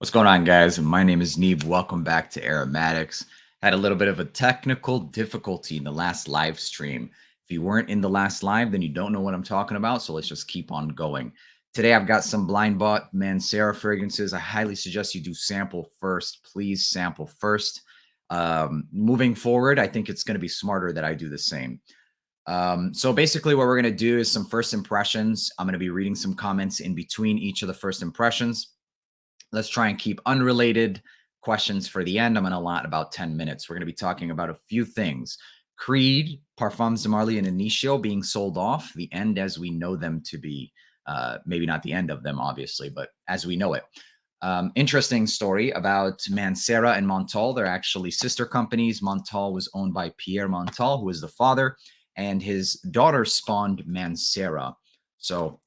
What's going on, guys? My name is Neve. Welcome back to Aromatics. Had a little bit of a technical difficulty in the last live stream. If you weren't in the last live, then you don't know what I'm talking about. So let's just keep on going. Today, I've got some blind bought Mancera fragrances. I highly suggest you do sample first. Please sample first. Moving forward, I think it's going to be smarter that I do the same. So basically, what we're going to do is some first impressions. I'm going to be reading some comments in between each of the first impressions. Let's try and keep unrelated questions for the end. I'm going to allot about 10 minutes. We're going to be talking about a few things. Creed, Parfums de Marly, and Intio being sold off, the end as we know them to be. Maybe not the end of them, obviously, but as we know it. Interesting story about Mancera and Montal. They're actually sister companies. Montal was owned by Pierre Montal, who is the father, and his daughter spawned Mancera. So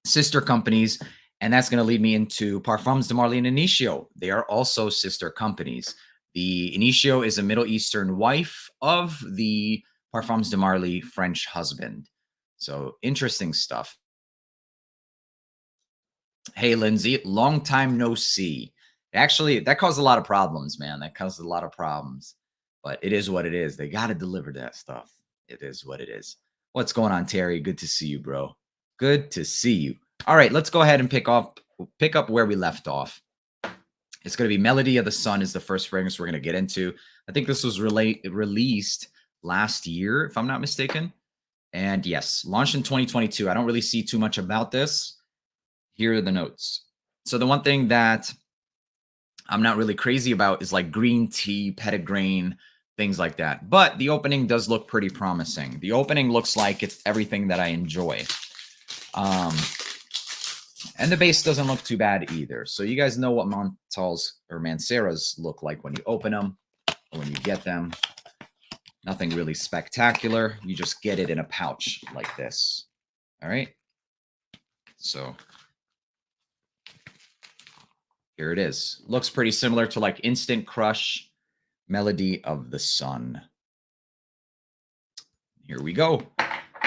sister companies. And that's going to lead me into Parfums de Marly and Intio. They are also sister companies. The Intio is a Middle Eastern wife of the Parfums de Marly French husband. So interesting stuff. Hey, Lindsay, long time no see. Actually, that caused a lot of problems, man. That caused a lot of problems. But it is what it is. They got to deliver that stuff. It is what it is. What's going on, Terry? Good to see you, bro. Good to see you. All right, let's go ahead and pick up where we left off. It's going to be Melody of the Sun is the first fragrance we're going to get into. I think this was released last year, if I'm not mistaken. And yes, launched in 2022. I don't really see too much about this. Here are the notes. So the one thing that I'm not really crazy about is like green tea, petitgrain, things like that. But the opening does look pretty promising. The opening looks like it's everything that I enjoy. And the base doesn't look too bad either. So you guys know what Montal's or Manceras look like when you open them or when you get them. Nothing really spectacular. You just get it in a pouch like this. All right. So here it is. Looks pretty similar to like Instant Crush, Melody of the Sun. Here we go.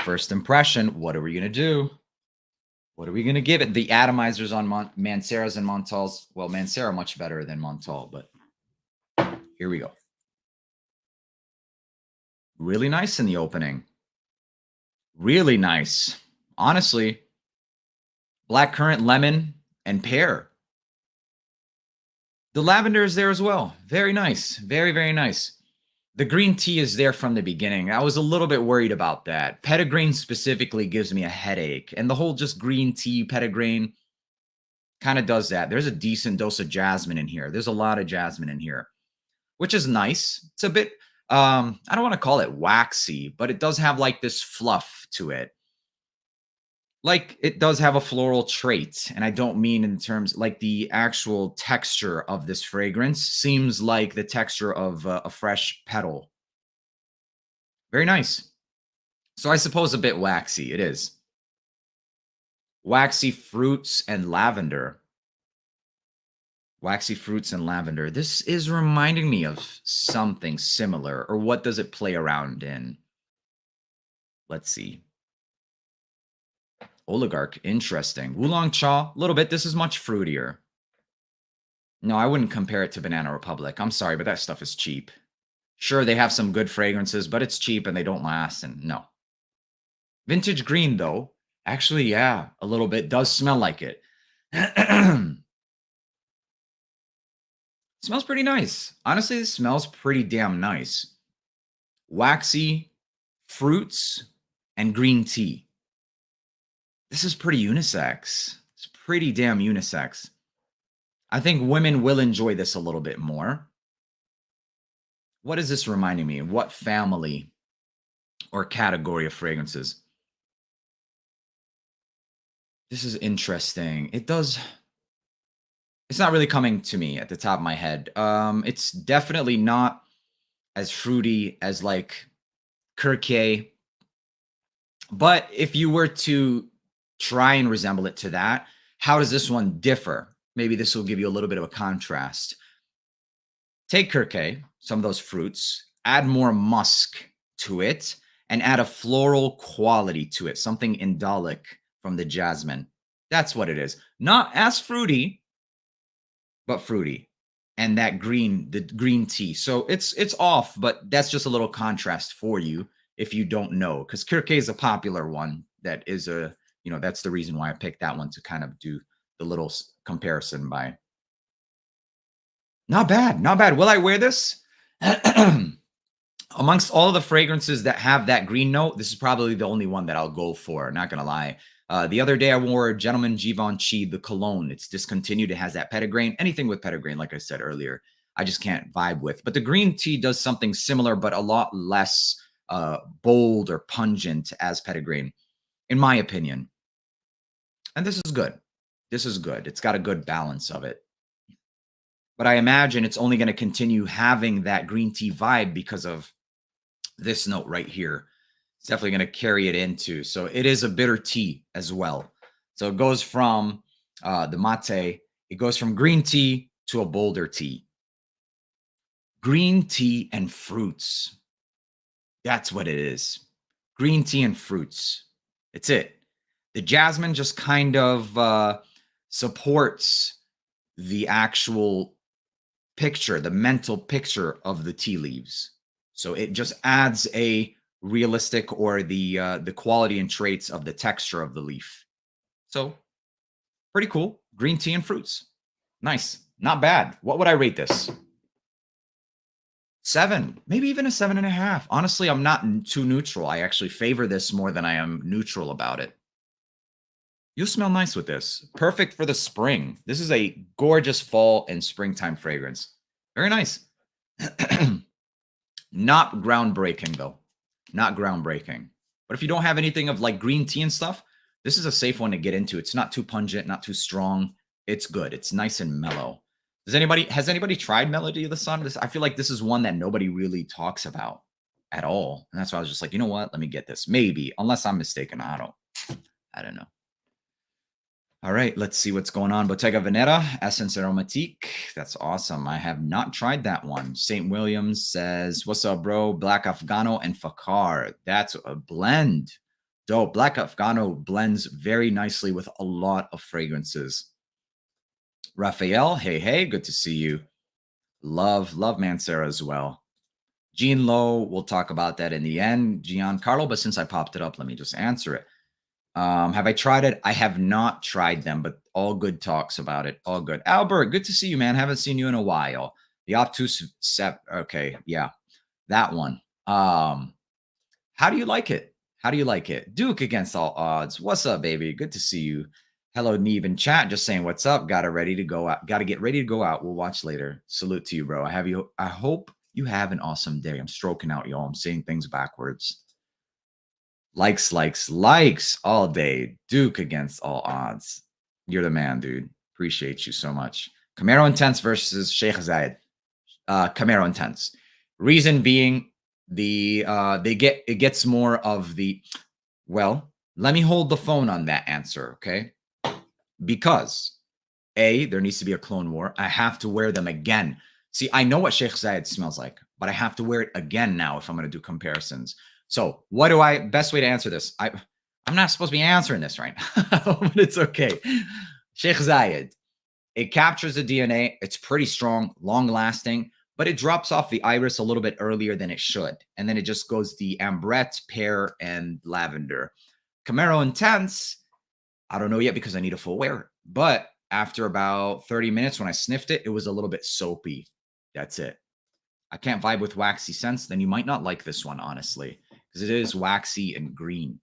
First impression. What are we going to do? What are we going to give it? The atomizers on Manceras and Montals. Well, Mancera much better than Montal, but here we go. Really nice in the opening. Really nice. Honestly, blackcurrant, lemon, and pear. The lavender is there as well. Very nice. Very, very nice. The green tea is there from the beginning. I was a little bit worried about that. Petitgrain specifically gives me a headache. And the whole just green tea, petitgrain kind of does that. There's a decent dose of jasmine in here. There's a lot of jasmine in here, which is nice. It's a bit, I don't want to call it waxy, but it does have like this fluff to it. Like it does have a floral trait. And I don't mean in terms like the actual texture of this fragrance seems like the texture of a fresh petal. Very nice. So I suppose a bit waxy. It is. Waxy fruits and lavender. Waxy fruits and lavender. This is reminding me of something similar. Or what does it play around in? Let's see. Oligarch, interesting. Oolong Cha, a little bit. This is much fruitier. No, I wouldn't compare it to Banana Republic. I'm sorry, but that stuff is cheap. Sure, they have some good fragrances, but it's cheap and they don't last, and no. Vintage green, though. Actually, yeah, a little bit. Does smell like it. Smells pretty nice. Honestly, it smells pretty damn nice. Waxy, fruits, and green tea. This is pretty unisex. It's pretty damn unisex. I think women will enjoy this a little bit more. What is this reminding me of? What family or category of fragrances? This is interesting. It does... It's not really coming to me at the top of my head. It's definitely not as fruity as like Kirke. But if you were to try and resemble it to that, how does this one differ? Maybe this will give you a little bit of a contrast. Take Kirke, some of those fruits, add more musk to it, and add a floral quality to it, something indolic from the jasmine. That's what it is. Not as fruity, but fruity. And that the green tea. So it's off, but that's just a little contrast for you if you don't know. Because Kirke is a popular one that is that's the reason why I picked that one to kind of do the little comparison by. Not bad, not bad. Will I wear this? Amongst all of the fragrances that have that green note, this is probably the only one that I'll go for. Not gonna lie. The other day I wore Gentleman Givenchy, the cologne. It's discontinued. It has that petitgrain. Anything with petitgrain, like I said earlier, I just can't vibe with. But the green tea does something similar, but a lot less bold or pungent as petitgrain, in my opinion. And this is good. This is good. It's got a good balance of it. But I imagine it's only going to continue having that green tea vibe because of this note right here. It's definitely going to carry it into. So it is a bitter tea as well. So it goes from the mate, it goes from green tea to a bolder tea. Green tea and fruits. That's what it is. Green tea and fruits. It's it. The jasmine just kind of supports the actual picture, the mental picture of the tea leaves. So it just adds a realistic or the quality and traits of the texture of the leaf. So pretty cool. Green tea and fruits. Nice. Not bad. What would I rate this? 7, maybe even a 7.5. Honestly, I'm not too neutral. I actually favor this more than I am neutral about it. You'll smell nice with this. Perfect for the spring. This is a gorgeous fall and springtime fragrance. Very nice. Not groundbreaking, though. Not groundbreaking. But if you don't have anything of like green tea and stuff, this is a safe one to get into. It's not too pungent, not too strong. It's good. It's nice and mellow. Has anybody tried Melody of the Sun? I feel like this is one that nobody really talks about at all. And that's why I was just like, you know what? Let me get this. Maybe, unless I'm mistaken. I don't know. All right, let's see what's going on. Bottega Veneta, Essence Aromatique. That's awesome. I have not tried that one. St. Williams says, what's up, bro? Black Afghano and Fakar. That's a blend. Dope. Black Afghano blends very nicely with a lot of fragrances. Raphael, hey, good to see you. Love Mancera as well. Jean Lowe, we'll talk about that in the end. Giancarlo, but since I popped it up, let me just answer it. Have I tried it? I have not tried them, but all good talks about it. All good. Albert, good to see you, man. Haven't seen you in a while. The Obtuse Sep. Okay, yeah, that one. How do you like it? How do you like it? Duke against all odds. What's up, baby? Good to see you. Hello, Neve in chat. Just saying what's up. Got to ready to go out. Got to get ready to go out. We'll watch later. Salute to you, bro. I hope you have an awesome day. I'm stroking out, y'all. I'm saying things backwards. Likes all day. Duke against all odds. You're the man, dude. Appreciate you so much. Camaro Intense versus Sheikh Zayed. Camaro Intense. Reason being, it gets more of the. Well, let me hold the phone on that answer, okay? Because there needs to be a clone war. I have to wear them again. See, I know what Sheikh Zayed smells like, but I have to wear it again now if I'm going to do comparisons. So best way to answer this? I'm not supposed to be answering this right now, but it's okay. Sheikh Zayed, it captures the DNA. It's pretty strong, long lasting, but it drops off the iris a little bit earlier than it should. And then it just goes the ambrette, pear, and lavender. Camaro Intense, I don't know yet because I need a full wear. But after about 30 minutes when I sniffed it, it was a little bit soapy. That's it. I can't vibe with waxy scents, then you might not like this one, honestly, because it is waxy and green.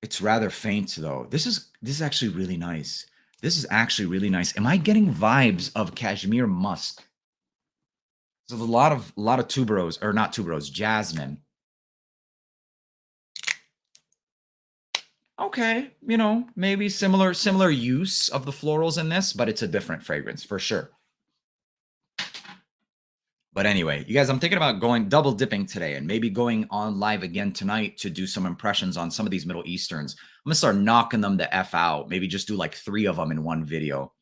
It's rather faint, though. This is actually really nice. This is actually really nice. Am I getting vibes of cashmere musk? So a lot of tuberose, or not tuberose, jasmine. Okay, maybe similar use of the florals in this, but it's a different fragrance for sure. But anyway, you guys, I'm thinking about going double dipping today and maybe going on live again tonight to do some impressions on some of these Middle Easterns. I'm going to start knocking them the F out. Maybe just do like 3 of them in one video.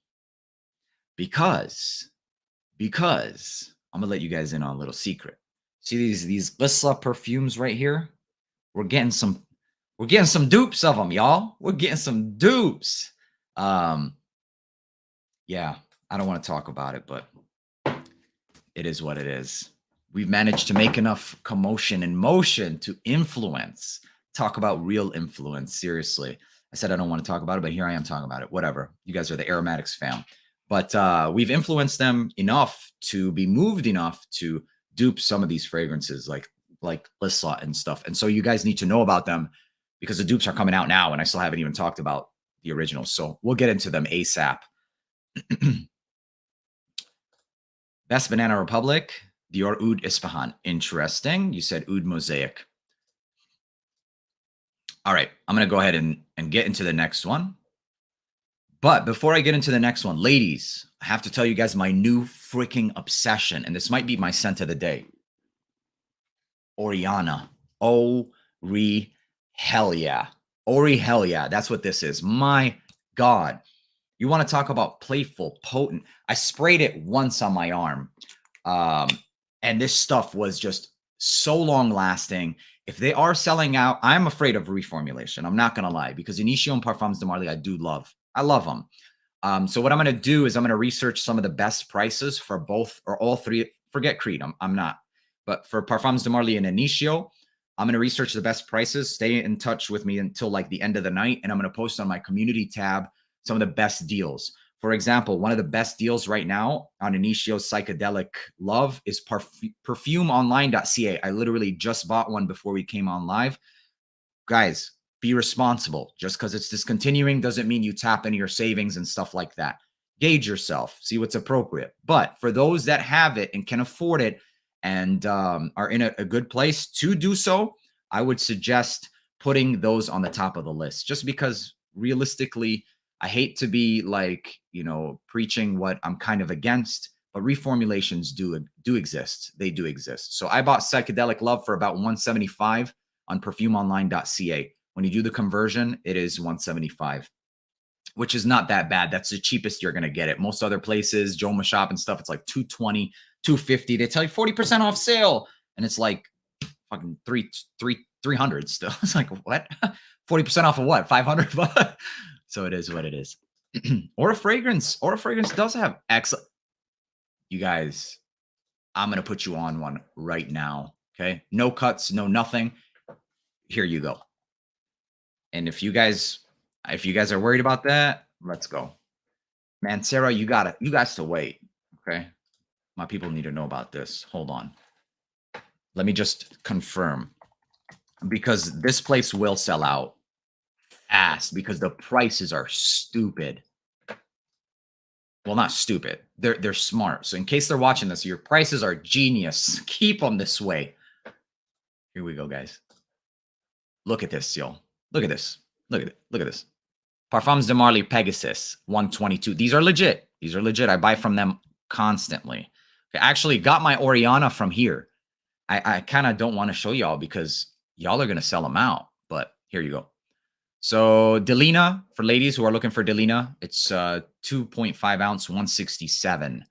Because I'm going to let you guys in on a little secret. See these Lisla perfumes right here? We're getting some dupes of them, y'all. We're getting some dupes. Yeah, I don't want to talk about it, but it is what it is. We've managed to make enough commotion and motion to influence. Talk about real influence. Seriously. I said I don't want to talk about it, but here I am talking about it. Whatever. You guys are the aromatics fam. But we've influenced them enough to be moved enough to dupe some of these fragrances like Lissot and stuff. And so you guys need to know about them because the dupes are coming out now, and I still haven't even talked about the originals. So we'll get into them ASAP. Best Banana Republic, Dior Oud Ispahan. Interesting. You said Oud Mosaic. All right. I'm going to go ahead and get into the next one. But before I get into the next one, ladies, I have to tell you guys my new freaking obsession. And this might be my scent of the day. Oriana. Oh-re hell yeah. Ori hell yeah. That's what this is. My God. You want to talk about playful, potent. I sprayed it once on my arm. And this stuff was just so long lasting. If they are selling out, I'm afraid of reformulation. I'm not going to lie, because Intio and Parfums de Marly, I do love. I love them. So what I'm going to do is I'm going to research some of the best prices for both or all three. Forget Creed. I'm not. But for Parfums de Marly and Intio, I'm going to research the best prices. Stay in touch with me until like the end of the night. And I'm going to post on my community tab some of the best deals. For example, one of the best deals right now on Intio's Psychedelic Love is perfumeonline.ca. I literally just bought one before we came on live. Guys, be responsible. Just because it's discontinuing doesn't mean you tap into your savings and stuff like that. Gauge yourself. See what's appropriate. But for those that have it and can afford it and are in a good place to do so, I would suggest putting those on the top of the list. Just because realistically, I hate to be like, preaching what I'm kind of against, but reformulations do exist. They do exist. So I bought Psychedelic Love for about $175 on perfumeonline.ca. When you do the conversion, it is $175, which is not that bad. That's the cheapest you're going to get it. Most other places, Joma Shop and stuff, it's like $220, $250. They tell you 40% off sale. And it's like fucking 300 still. It's like, what? 40% off of what? 500 bucks? So it is what it is. Aura Fragrance does have excellent. You guys, I'm going to put you on one right now. Okay. No cuts, no nothing. Here you go. And if you guys are worried about that, let's go. Man, Sarah, you got to wait. Okay. My people need to know about this. Hold on. Let me just confirm, because this place will sell out fast because the prices are stupid. Well, not stupid. They're smart. So in case they're watching this, your prices are genius. Keep them this way. Here we go, guys. Look at this, y'all. Look at this. Look at it. Look at this. Parfums de Marly Pegasus 122. These are legit. These are legit. I buy from them constantly. I actually got my Oriana from here. I kind of don't want to show y'all because y'all are going to sell them out. But here you go. So Delina, for ladies who are looking for Delina, it's 2.5 ounce, 167.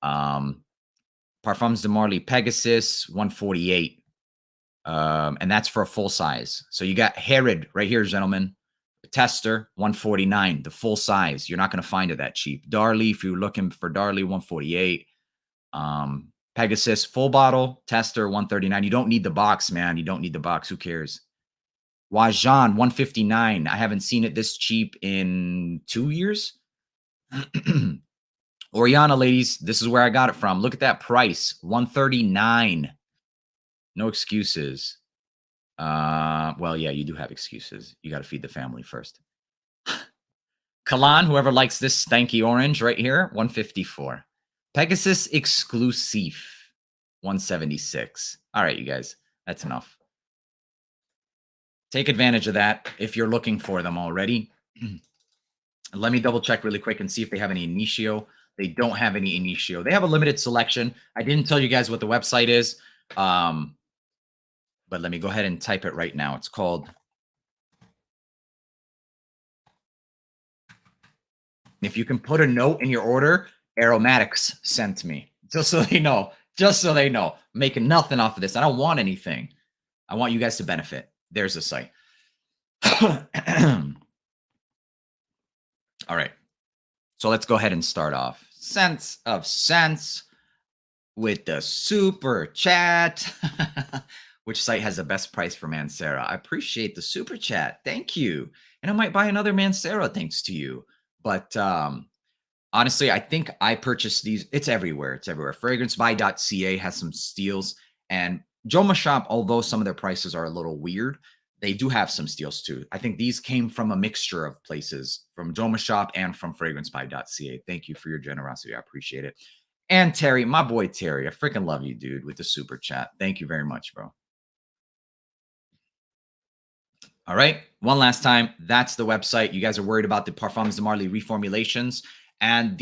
Parfums de Marly Pegasus, 148. And that's for a full size. So you got Herod right here, gentlemen. Tester, 149, the full size. You're not going to find it that cheap. Darley, if you're looking for Darley, 148. Pegasus, full bottle, Tester, 139. You don't need the box, man. You don't need the box. Who cares? Wajan, 159. I haven't seen it this cheap in 2 years. Oriana, ladies, this is where I got it from. Look at that price, 139. No excuses. Well, yeah, you do have excuses. You got to feed the family first. Kalan, whoever likes this stanky orange right here, 154. Pegasus Exclusive, 176. All right, you guys, that's enough. Take advantage of that if you're looking for them already. Let me double check really quick and see if they have any Intio. They don't have any Intio. They have a limited selection. I didn't tell you guys what the website is. But let me go ahead and type it right now. It's called, if you can put a note in your order, Aromatics sent me. Just so they know. Just so they know. I'm making nothing off of this. I don't want anything. I want you guys to benefit. There's the site. All right. So let's go ahead and start off. Sense of Sense with the super chat. Which site has the best price for Mancera? I appreciate the super chat. Thank you. And I might buy another Mancera thanks to you. But honestly, I think I purchased these. It's everywhere. It's everywhere. Fragrancebuy.ca has some steals. And Joma Shop, although some of their prices are a little weird, they do have some steals too. I think these came from a mixture of places, from Joma Shop and from Fragrancebuy.ca. Thank you for your generosity. I appreciate it. And Terry, my boy Terry, I freaking love you, dude, with the super chat. Thank you very much, bro. All right. One last time. That's the website. You guys are worried about the Parfums de Marly reformulations and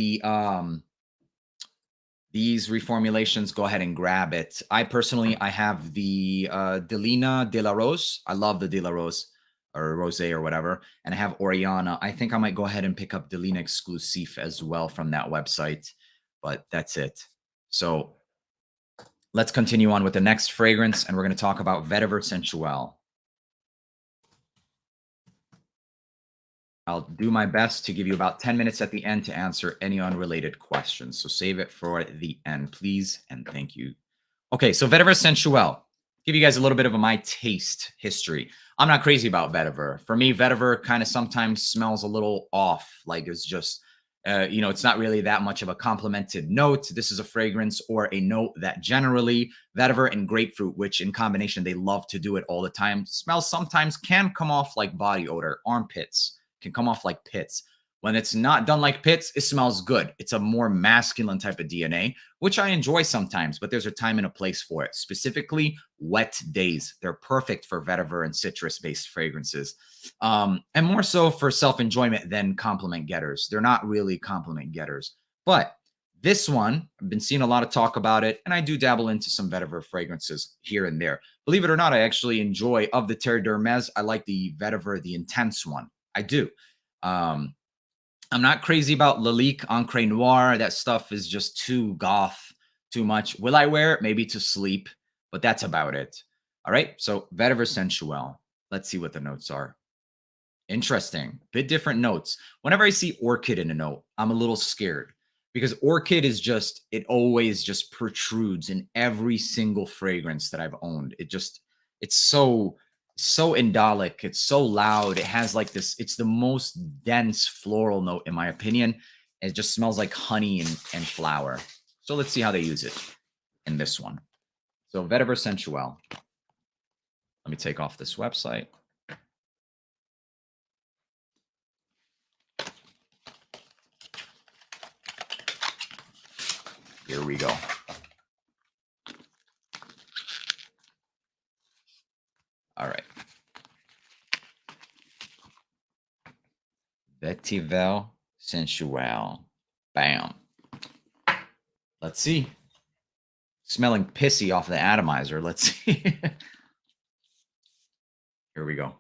these reformulations. Go ahead and grab it. I personally, I have the Delina de la Rose. I love the de la Rose or Rose or whatever. And I have Oriana. I think I might go ahead and pick up Delina Exclusive as well from that website. But that's it. So let's continue on with the next fragrance. And we're going to talk about Vetiver Sensuel. I'll do my best to give you about 10 minutes at the end to answer any unrelated questions. So save it for the end, please. And thank you. Okay, so Vetiver Sensuel. Give you guys a little bit of my taste history. I'm not crazy about Vetiver. For me, Vetiver kind of sometimes smells a little off. Like it's just, it's not really that much of a complimented note. This is a fragrance or a note that generally Vetiver and grapefruit, which in combination, they love to do it all the time, smells sometimes can come off like body odor, armpits, can come off like pits. When it's not done like pits, it smells good. It's a more masculine type of DNA, which I enjoy sometimes, but there's a time and a place for it. Specifically, wet days. They're perfect for vetiver and citrus-based fragrances. And more so for self-enjoyment than compliment getters. They're not really compliment getters. But this one, I've been seeing a lot of talk about it, and I do dabble into some vetiver fragrances here and there. Believe it or not, I actually enjoy, of the Terre d'Hermes, I like the Vetiver, the Intense one. I do. I'm not crazy about Lalique Encre Noir. That stuff is just too goth, too much. Will I wear it? Maybe to sleep, but that's about it. All right. So Vetiver Sensuel. Let's see what the notes are. Interesting. Bit different notes. Whenever I see orchid in a note, I'm a little scared because orchid is just, it always just protrudes in every single fragrance that I've owned. It's so indolic. It's so loud. It has like this, it's the most dense floral note, in my opinion. It just smells like honey and flower. So let's see how they use it in this one. So Vetiver Sensuel. Let me take off this website. Here we go. All right. Vetiver Sensuel. Bam. Let's see. Smelling pissy off the atomizer. Let's see. Here we go.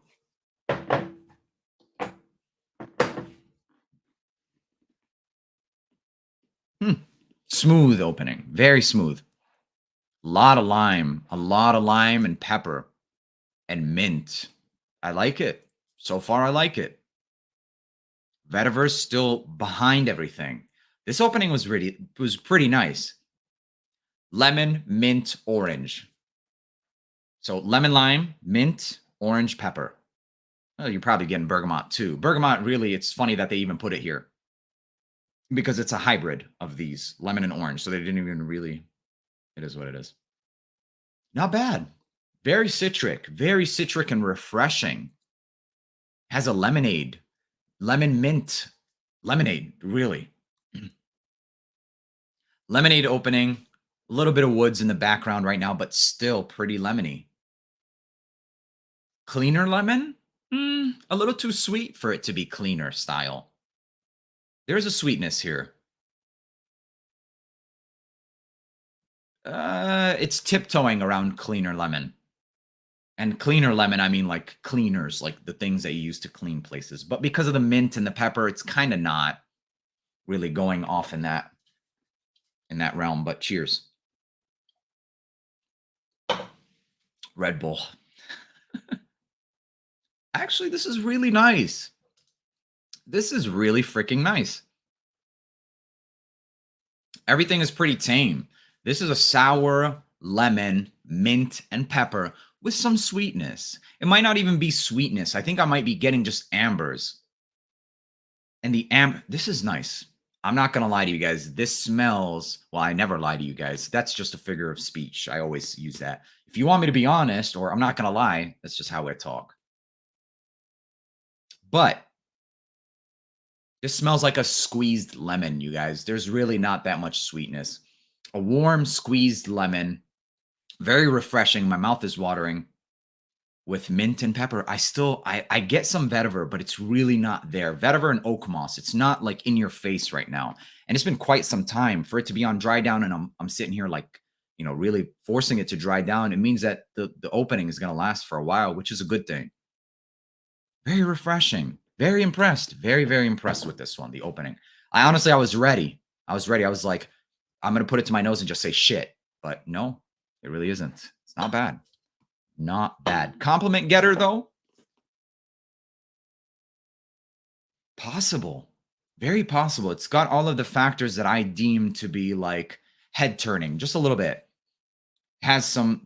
Smooth opening. Very smooth. A lot of lime and pepper and mint. I like it. So far, I like it. Vetiver's still behind everything. This opening was pretty nice. Lemon, mint, orange. So lemon, lime, mint, orange, pepper. Well, you're probably getting bergamot too. Bergamot, really, it's funny that they even put it here because it's a hybrid of these, lemon and orange. So they didn't even really, it is what it is. Not bad. Very citric and refreshing. Has a lemonade, lemon mint, lemonade, really. Lemonade opening, a little bit of woods in the background right now, but still pretty lemony. Cleaner lemon? A little too sweet for it to be cleaner style. There's a sweetness here. It's tiptoeing around cleaner lemon. And cleaner lemon, I mean like cleaners, like the things that you use to clean places. But because of the mint and the pepper, it's kind of not really going off in that realm. But cheers. Red Bull. Actually, this is really nice. This is really freaking nice. Everything is pretty tame. This is a sour lemon, mint, and pepper with some sweetness. It might not even be sweetness. I think I might be getting just ambers. And this is nice. I'm not going to lie to you guys. This smells, well, I never lie to you guys. That's just a figure of speech. I always use that. If you want me to be honest, or I'm not going to lie, that's just how I talk. But this smells like a squeezed lemon, you guys. There's really not that much sweetness. A warm squeezed lemon, very refreshing. My mouth is watering with mint and pepper. I get some vetiver, but it's really not there. Vetiver and oak moss. It's not like in your face right now. And it's been quite some time for it to be on dry down. And I'm sitting here like, really forcing it to dry down. It means that the opening is going to last for a while, which is a good thing. Very refreshing. Very impressed. Very, very impressed with this one, the opening. I was ready. I was like, I'm going to put it to my nose and just say shit. But no, it really isn't. It's not bad. Not bad. Compliment getter, though? Possible. Very possible. It's got all of the factors that I deem to be like head turning, just a little bit. Has some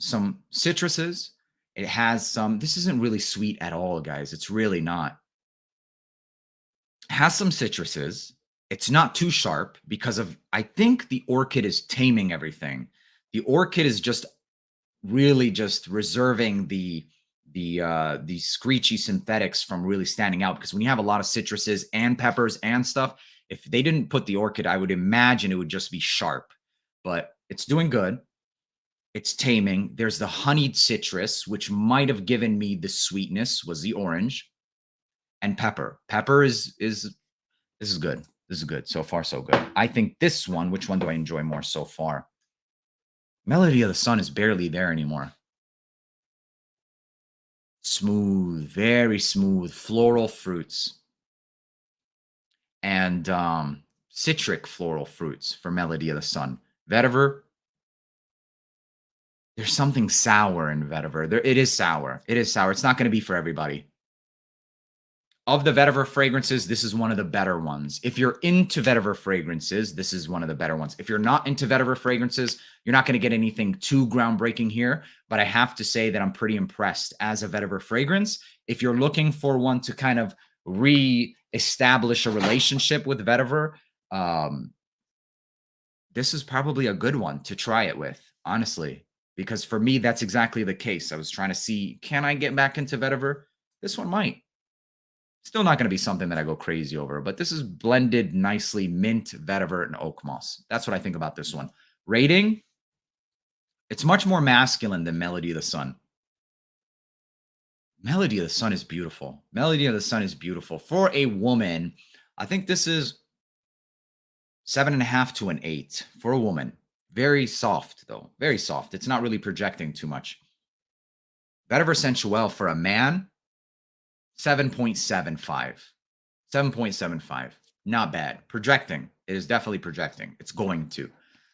citruses. It has some, this isn't really sweet at all, guys. It's really not. Has some citruses. It's not too sharp because I think the orchid is taming everything. The orchid is just really just reserving the screechy synthetics from really standing out, because when you have a lot of citruses and peppers and stuff, if they didn't put the orchid, I would imagine it would just be sharp. But it's doing good. It's taming. There's the honeyed citrus, which might have given me the sweetness, was the orange, and pepper. Pepper is this is good. This is good. So far, so good. I think this one, which one do I enjoy more so far? Melody of the Sun is barely there anymore. Smooth, very smooth, floral fruits. And citric floral fruits for Melody of the Sun. Vetiver, there's something sour in vetiver. It is sour. It is sour. It's not going to be for everybody. Of the vetiver fragrances, this is one of the better ones. If you're into vetiver fragrances, this is one of the better ones. If you're not into vetiver fragrances, you're not going to get anything too groundbreaking here. But I have to say that I'm pretty impressed as a vetiver fragrance. If you're looking for one to kind of re-establish a relationship with vetiver, this is probably a good one to try it with, honestly. Because for me, that's exactly the case. I was trying to see, can I get back into vetiver? This one might. Still not going to be something that I go crazy over, but this is blended nicely, mint, vetiver, and oak moss. That's what I think about this one. Rating, it's much more masculine than Melody of the Sun. Melody of the Sun is beautiful. Melody of the Sun is beautiful. For a woman, I think this is 7.5 to an 8 for a woman. Very soft, though. Very soft. It's not really projecting too much. Vetiver Sensuel for a man, 7.75. 7.75. Not bad. Projecting. It is definitely projecting. It's going to.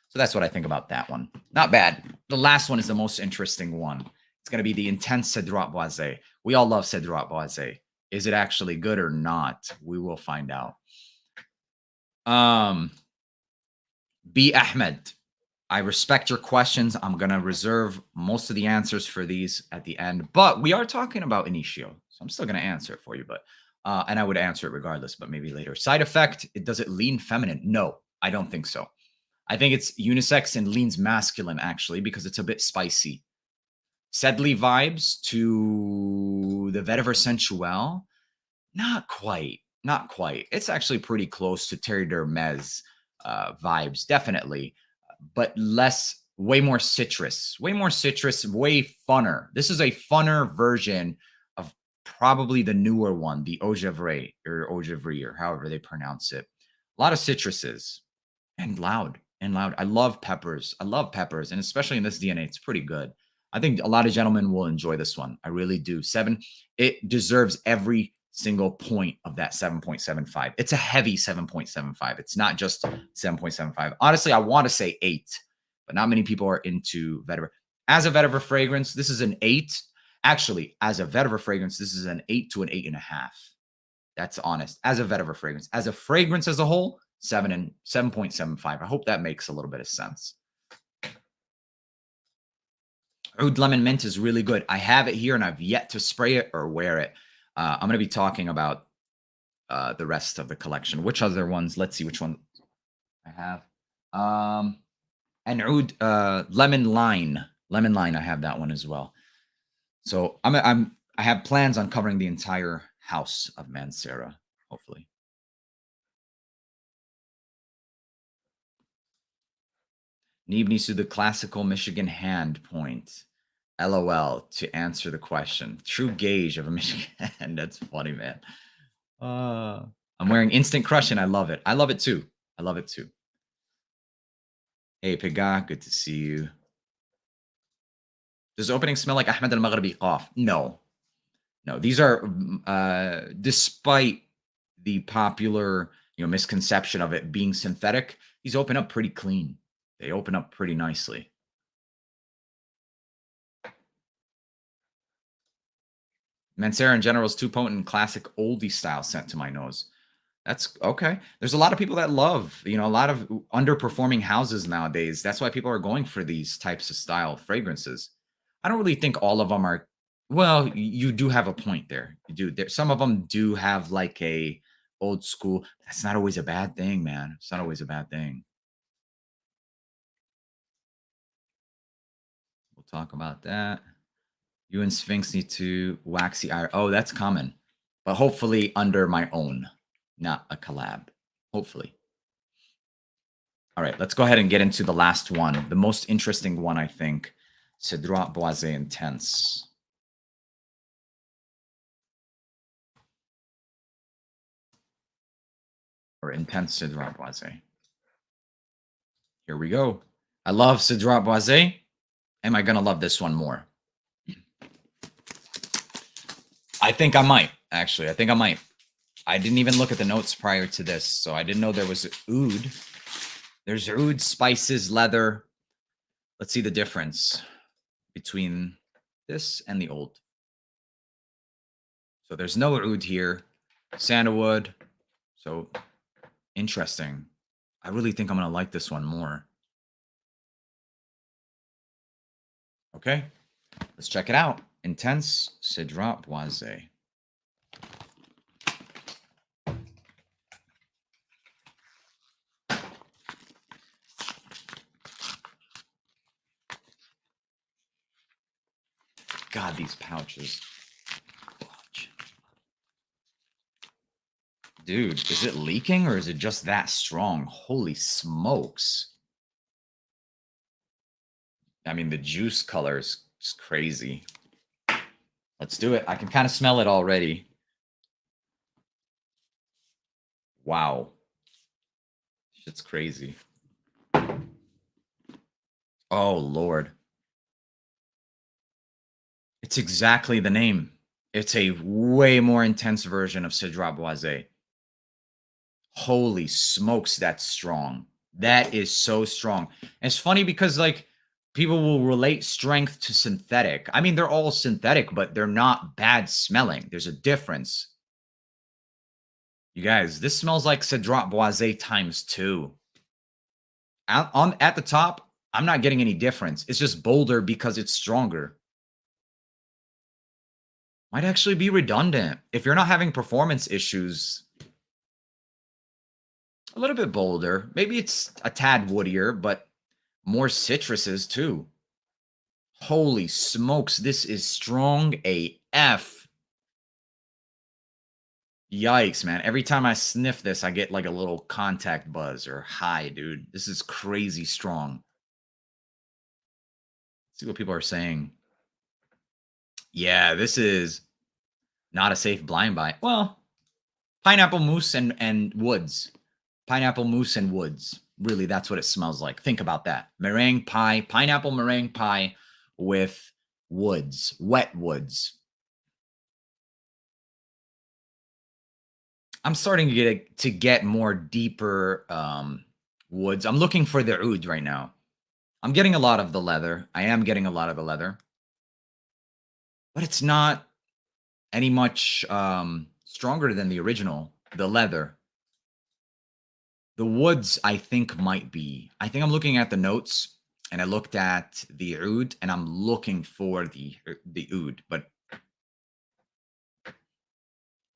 So that's what I think about that one. Not bad. The last one is the most interesting one. It's going to be the Intense Cedrat Boise. We all love Cedrat Boise. Is it actually good or not? We will find out. B. Ahmed, I respect your questions. I'm going to reserve most of the answers for these at the end. But we are talking about Intio. I'm still going to answer it for you, but and I would answer it regardless, but maybe later. Side effect, does it lean feminine? No, I don't think so. I think it's unisex and leans masculine, actually, because it's a bit spicy. Sedley vibes to the Vetiver Sensuel? Not quite. Not quite. It's actually pretty close to Terry d'Hermes vibes, definitely, but less, way more citrus, way funner. This is a funner version of probably the newer one, the Eau Gevre or however they pronounce it. A lot of citruses and loud. I love peppers. And especially in this DNA, it's pretty good. I think a lot of gentlemen will enjoy this one. I really do. 7, it deserves every single point of that 7.75. It's a heavy 7.75. It's not just 7.75. Honestly, I want to say 8, but not many people are into vetiver. As a vetiver fragrance, this is an 8. Actually, as a vetiver fragrance, this is an 8 to an 8.5. That's honest. As a vetiver fragrance. As a fragrance as a whole, and 7.75. I hope that makes a little bit of sense. Oud Lemon Mint is really good. I have it here and I've yet to spray it or wear it. I'm going to be talking about the rest of the collection. Which other ones? Let's see which one I have. And Oud Lemon Line. Lemon Line, I have that one as well. So I have plans on covering the entire house of Mancera, hopefully. Neeb needs to do the classical Michigan hand point. LOL to answer the question. True gauge of a Michigan hand. That's funny, man. I'm wearing Instant Crush and I love it. I love it too. I love it too. Hey, Piga, good to see you. Does the opening smell like Ahmed al-Maghribi Qaf? No. No, these are, despite the popular, misconception of it being synthetic, these open up pretty clean. They open up pretty nicely. Mancera in general is too potent, classic oldie style scent to my nose. That's okay. There's a lot of people that love, a lot of underperforming houses nowadays. That's why people are going for these types of style fragrances. I don't really think all of them are. Well, you do have a point there. You do. Some of them do have like a old school. That's not always a bad thing, man. It's not always a bad thing. We'll talk about that. You and Sphinx need to waxy eye. Oh, that's common. But hopefully under my own, not a collab. Hopefully. All right, let's go ahead and get into the last one. The most interesting one, I think. Cedrat Boise Intense. Or Intense Cedrat Boise. Here we go. I love Cedrat Boise. Am I going to love this one more? I think I might, actually. I think I might. I didn't even look at the notes prior to this, so I didn't know there was oud. There's oud, spices, leather. Let's see the difference between this and the old. So there's no oud here. Sandalwood. So interesting. I really think I'm going to like this one more. Okay, let's check it out. Intense Cedrat Boise. God, these pouches. Dude, is it leaking or is it just that strong? Holy smokes. I mean, the juice color is crazy. Let's do it. I can kind of smell it already. Wow. Shit's crazy. Oh, Lord. It's exactly the name. It's a way more intense version of Cedrat Boise. Holy smokes, that's strong. That is so strong. And it's funny because, like, people will relate strength to synthetic. I mean, they're all synthetic, but they're not bad smelling. There's a difference. You guys, this smells like Cedrat Boise times 2. At the top, I'm not getting any difference. It's just bolder because it's stronger. Might actually be redundant. If you're not having performance issues, a little bit bolder. Maybe it's a tad woodier, but more citruses too. Holy smokes, this is strong AF. Yikes, man. Every time I sniff this, I get like a little contact buzz or high, dude. This is crazy strong. Let's see what people are saying. Yeah, this is not a safe blind buy. Well, pineapple mousse and woods. Pineapple mousse and woods. Really, that's what it smells like. Think about that. Meringue pie, pineapple meringue pie with woods, wet woods. I'm starting to get more deeper woods. I'm looking for the oud right now. I'm getting a lot of the leather. I am getting a lot of the leather. But it's not any much stronger than the original, the leather. The woods, I think, might be. I think I'm looking at the notes, and I looked at the oud, and I'm looking for the oud, but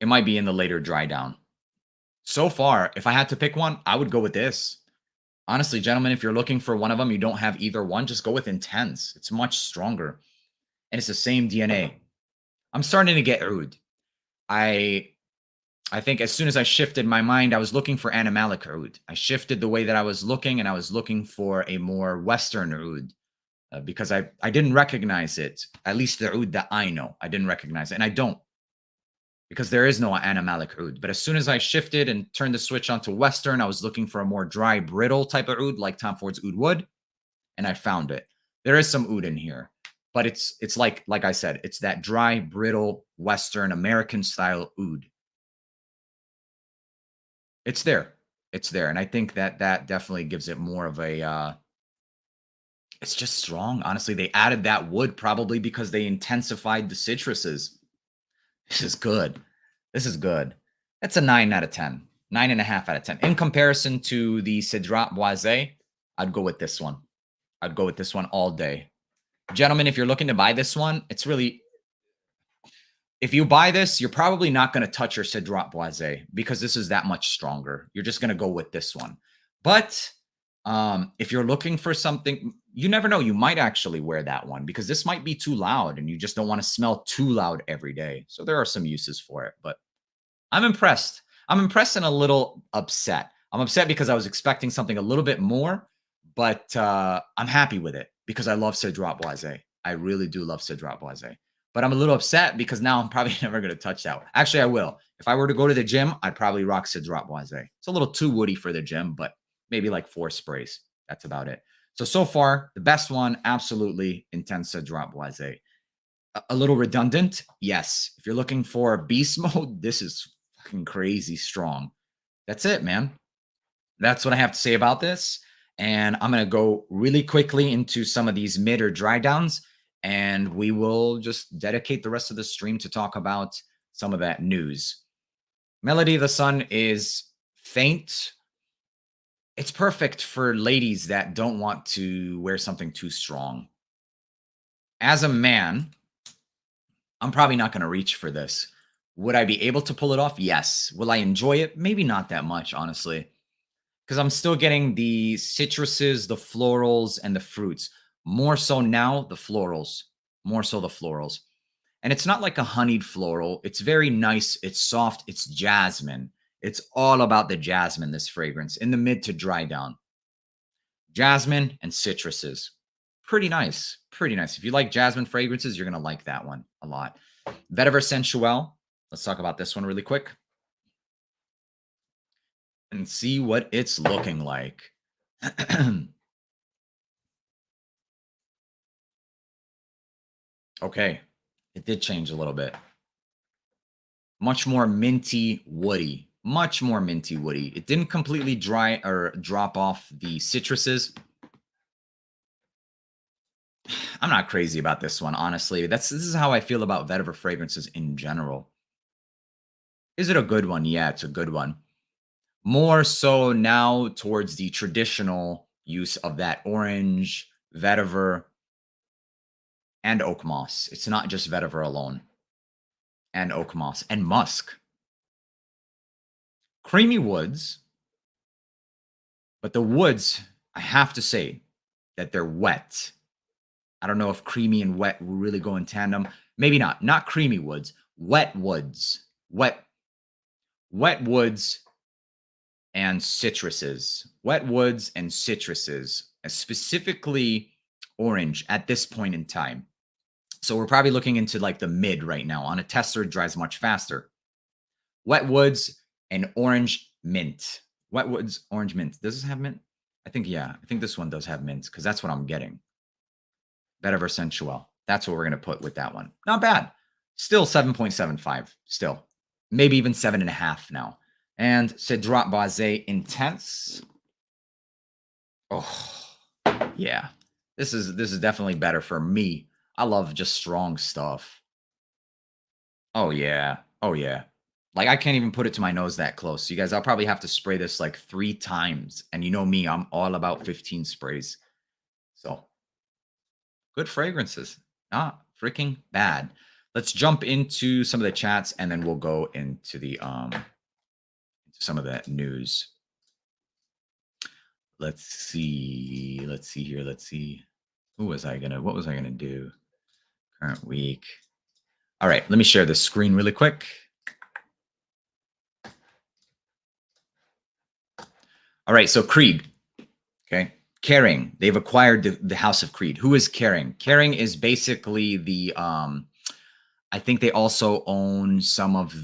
it might be in the later dry down. So far, if I had to pick one, I would go with this. Honestly, gentlemen, if you're looking for one of them, you don't have either one, just go with Intense. It's much stronger, and it's the same DNA. I'm starting to get oud. I I think as soon as I shifted my mind, I was looking for animalic oud. I shifted the way that I was looking, and I was looking for a more Western oud because I didn't recognize it. At least the oud that I know, I didn't recognize it, and I don't because there is no animalic oud. But as soon as I shifted and turned the switch onto Western, I was looking for a more dry, brittle type of oud, like Tom Ford's Oud Wood, and I found it. There is some oud in here, but it's like I said, it's that dry, brittle, Western American style oud. It's there. It's there, and I think that that definitely gives it more of a, it's just strong, honestly. They added that wood probably because they intensified the citruses. This is good. This is good. That's a 9 out of 10. 9.5 out of 10. In comparison to the Cedrat Boise, I'd go with this one. I'd go with this one all day. Gentlemen, if you're looking to buy this one, it's really, if you buy this, you're probably not going to touch your Cedrat Boise because this is that much stronger. You're just going to go with this one. But if you're looking for something, you never know. You might actually wear that one because this might be too loud and you just don't want to smell too loud every day. So there are some uses for it, but I'm impressed. I'm impressed and a little upset. I'm upset because I was expecting something a little bit more, but I'm happy with it because I love Cedrat Boise. I really do love Cedrat Boise. But I'm a little upset because now I'm probably never going to touch that one. Actually, I will. If I were to go to the gym, I'd probably rock Cedrat Boise. It's a little too woody for the gym, but maybe like 4 sprays. That's about it. So far, the best one, absolutely Intense Cedrat Boise. A little redundant, yes. If you're looking for beast mode, this is fucking crazy strong. That's it, man. That's what I have to say about this. And I'm going to go really quickly into some of these mid or dry downs, and we will just dedicate the rest of the stream to talk about some of that news. Melody of the Sun is faint. It's perfect for ladies that don't want to wear something too strong. As a man, I'm probably not going to reach for this. Would I be able to pull it off? Yes. Will I enjoy it? Maybe not that much, honestly, because I'm still getting the citruses, the florals, and the fruits. More so now, the florals. More so the florals. And it's not like a honeyed floral. It's very nice. It's soft. It's jasmine. It's all about the jasmine, this fragrance, in the mid to dry down. Jasmine and citruses. Pretty nice. Pretty nice. If you like jasmine fragrances, you're going to like that one a lot. Vetiver Sensuel. Let's talk about this one really quick and see what it's looking like. Okay. It did change a little bit. Much more minty woody. Much more minty woody. It didn't completely dry or drop off the citruses. I'm not crazy about this one, honestly. This is how I feel about vetiver fragrances in general. Is it a good one? Yeah, it's a good one. More so now towards the traditional use of that orange, vetiver, and oak moss. It's not just vetiver alone. And oak moss and musk. Creamy woods, but the woods, I have to say that they're wet. I don't know if creamy and wet really go in tandem. Maybe not. Not creamy woods. Wet woods. Wet woods and citruses. Wet woods and citruses. Specifically orange at this point in time. So we're probably looking into like the mid right now. On a tester, it dries much faster. Wet woods and orange mint. Wet woods, orange mint. Does this have mint? I think, yeah. I think this one does have mint because that's what I'm getting. Vetiver Sensuel. That's what we're going to put with that one. Not bad. Still 7.75. Still. Maybe even 7.5 now. And Cedrat Boise Intense. Oh, yeah. This is definitely better for me. I love just strong stuff. Oh, yeah. Oh, yeah. Like, I can't even put it to my nose that close. So you guys, I'll probably have to spray this like 3 times, and you know me, I'm all about 15 sprays. So, good fragrances, not freaking bad. Let's jump into some of the chats, and then we'll go into the, some of the news. Let's see. Let's see here. Let's see. What was I gonna do? Current week. All right, let me share the screen really quick. All right, so Creed. Okay. Kering. They've acquired the House of Creed. Who is Kering? Kering is basically the I think they also own some of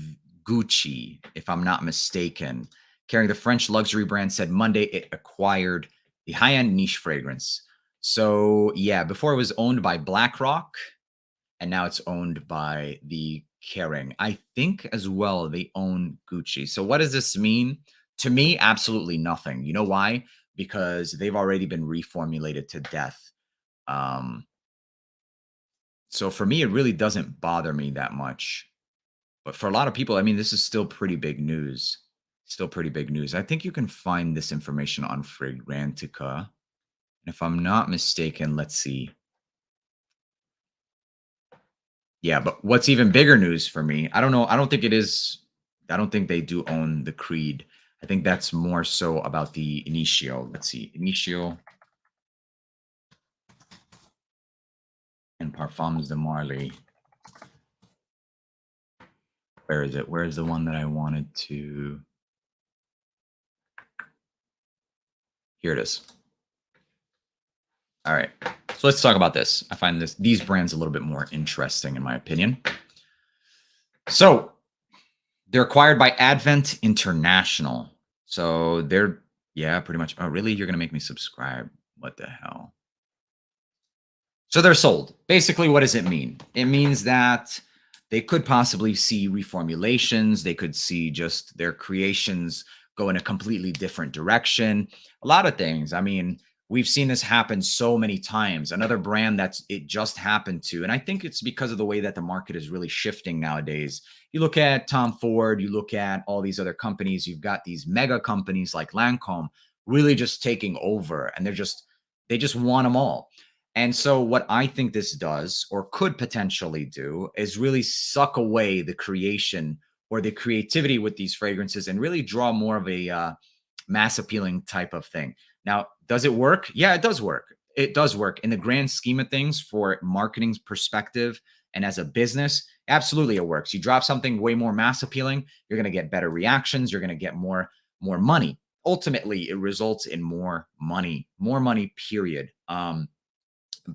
Gucci, if I'm not mistaken. Kering, the French luxury brand, said Monday it acquired the high-end niche fragrance. So yeah, before it was owned by BlackRock, and now it's owned by the Kering. I think as well they own Gucci. So what does this mean? To me, absolutely nothing. You know why? Because they've already been reformulated to death. Um, so for me, it really doesn't bother me that much. But for a lot of people, I mean, this is still pretty big news. Still pretty big news. I think you can find this information on Fragrantica. If I'm not mistaken, let's see. Yeah, but what's even bigger news for me, I don't know. I don't think it is. I don't think they do own the Creed. I think that's more so about the Initio. Let's see. Initio and Parfums de Marly. Where is it? Where is the one that I wanted to? Here it is. All right. So let's talk about this. I find these brands a little bit more interesting in my opinion. So they're acquired by Advent International. So they're, yeah, pretty much. Oh, really? You're going to make me subscribe? What the hell? So they're sold. Basically, what does it mean? It means that they could possibly see reformulations. They could see just their creations go in a completely different direction. A lot of things. I mean, we've seen this happen so many times. Another brand that's it just happened to, and I think it's because of the way that the market is really shifting nowadays. You look at Tom Ford, you look at all these other companies, you've got these mega companies like Lancome really just taking over, and they just want them all. And so, what I think this does, or could potentially do, is really suck away the creation or the creativity with these fragrances and really draw more of a mass appealing type of thing. Now, does it work? Yeah, it does work. It does work in the grand scheme of things for marketing's perspective and as a business. Absolutely, it works. You drop something way more mass appealing, you're going to get better reactions. You're going to get more money. Ultimately, it results in more money. Period.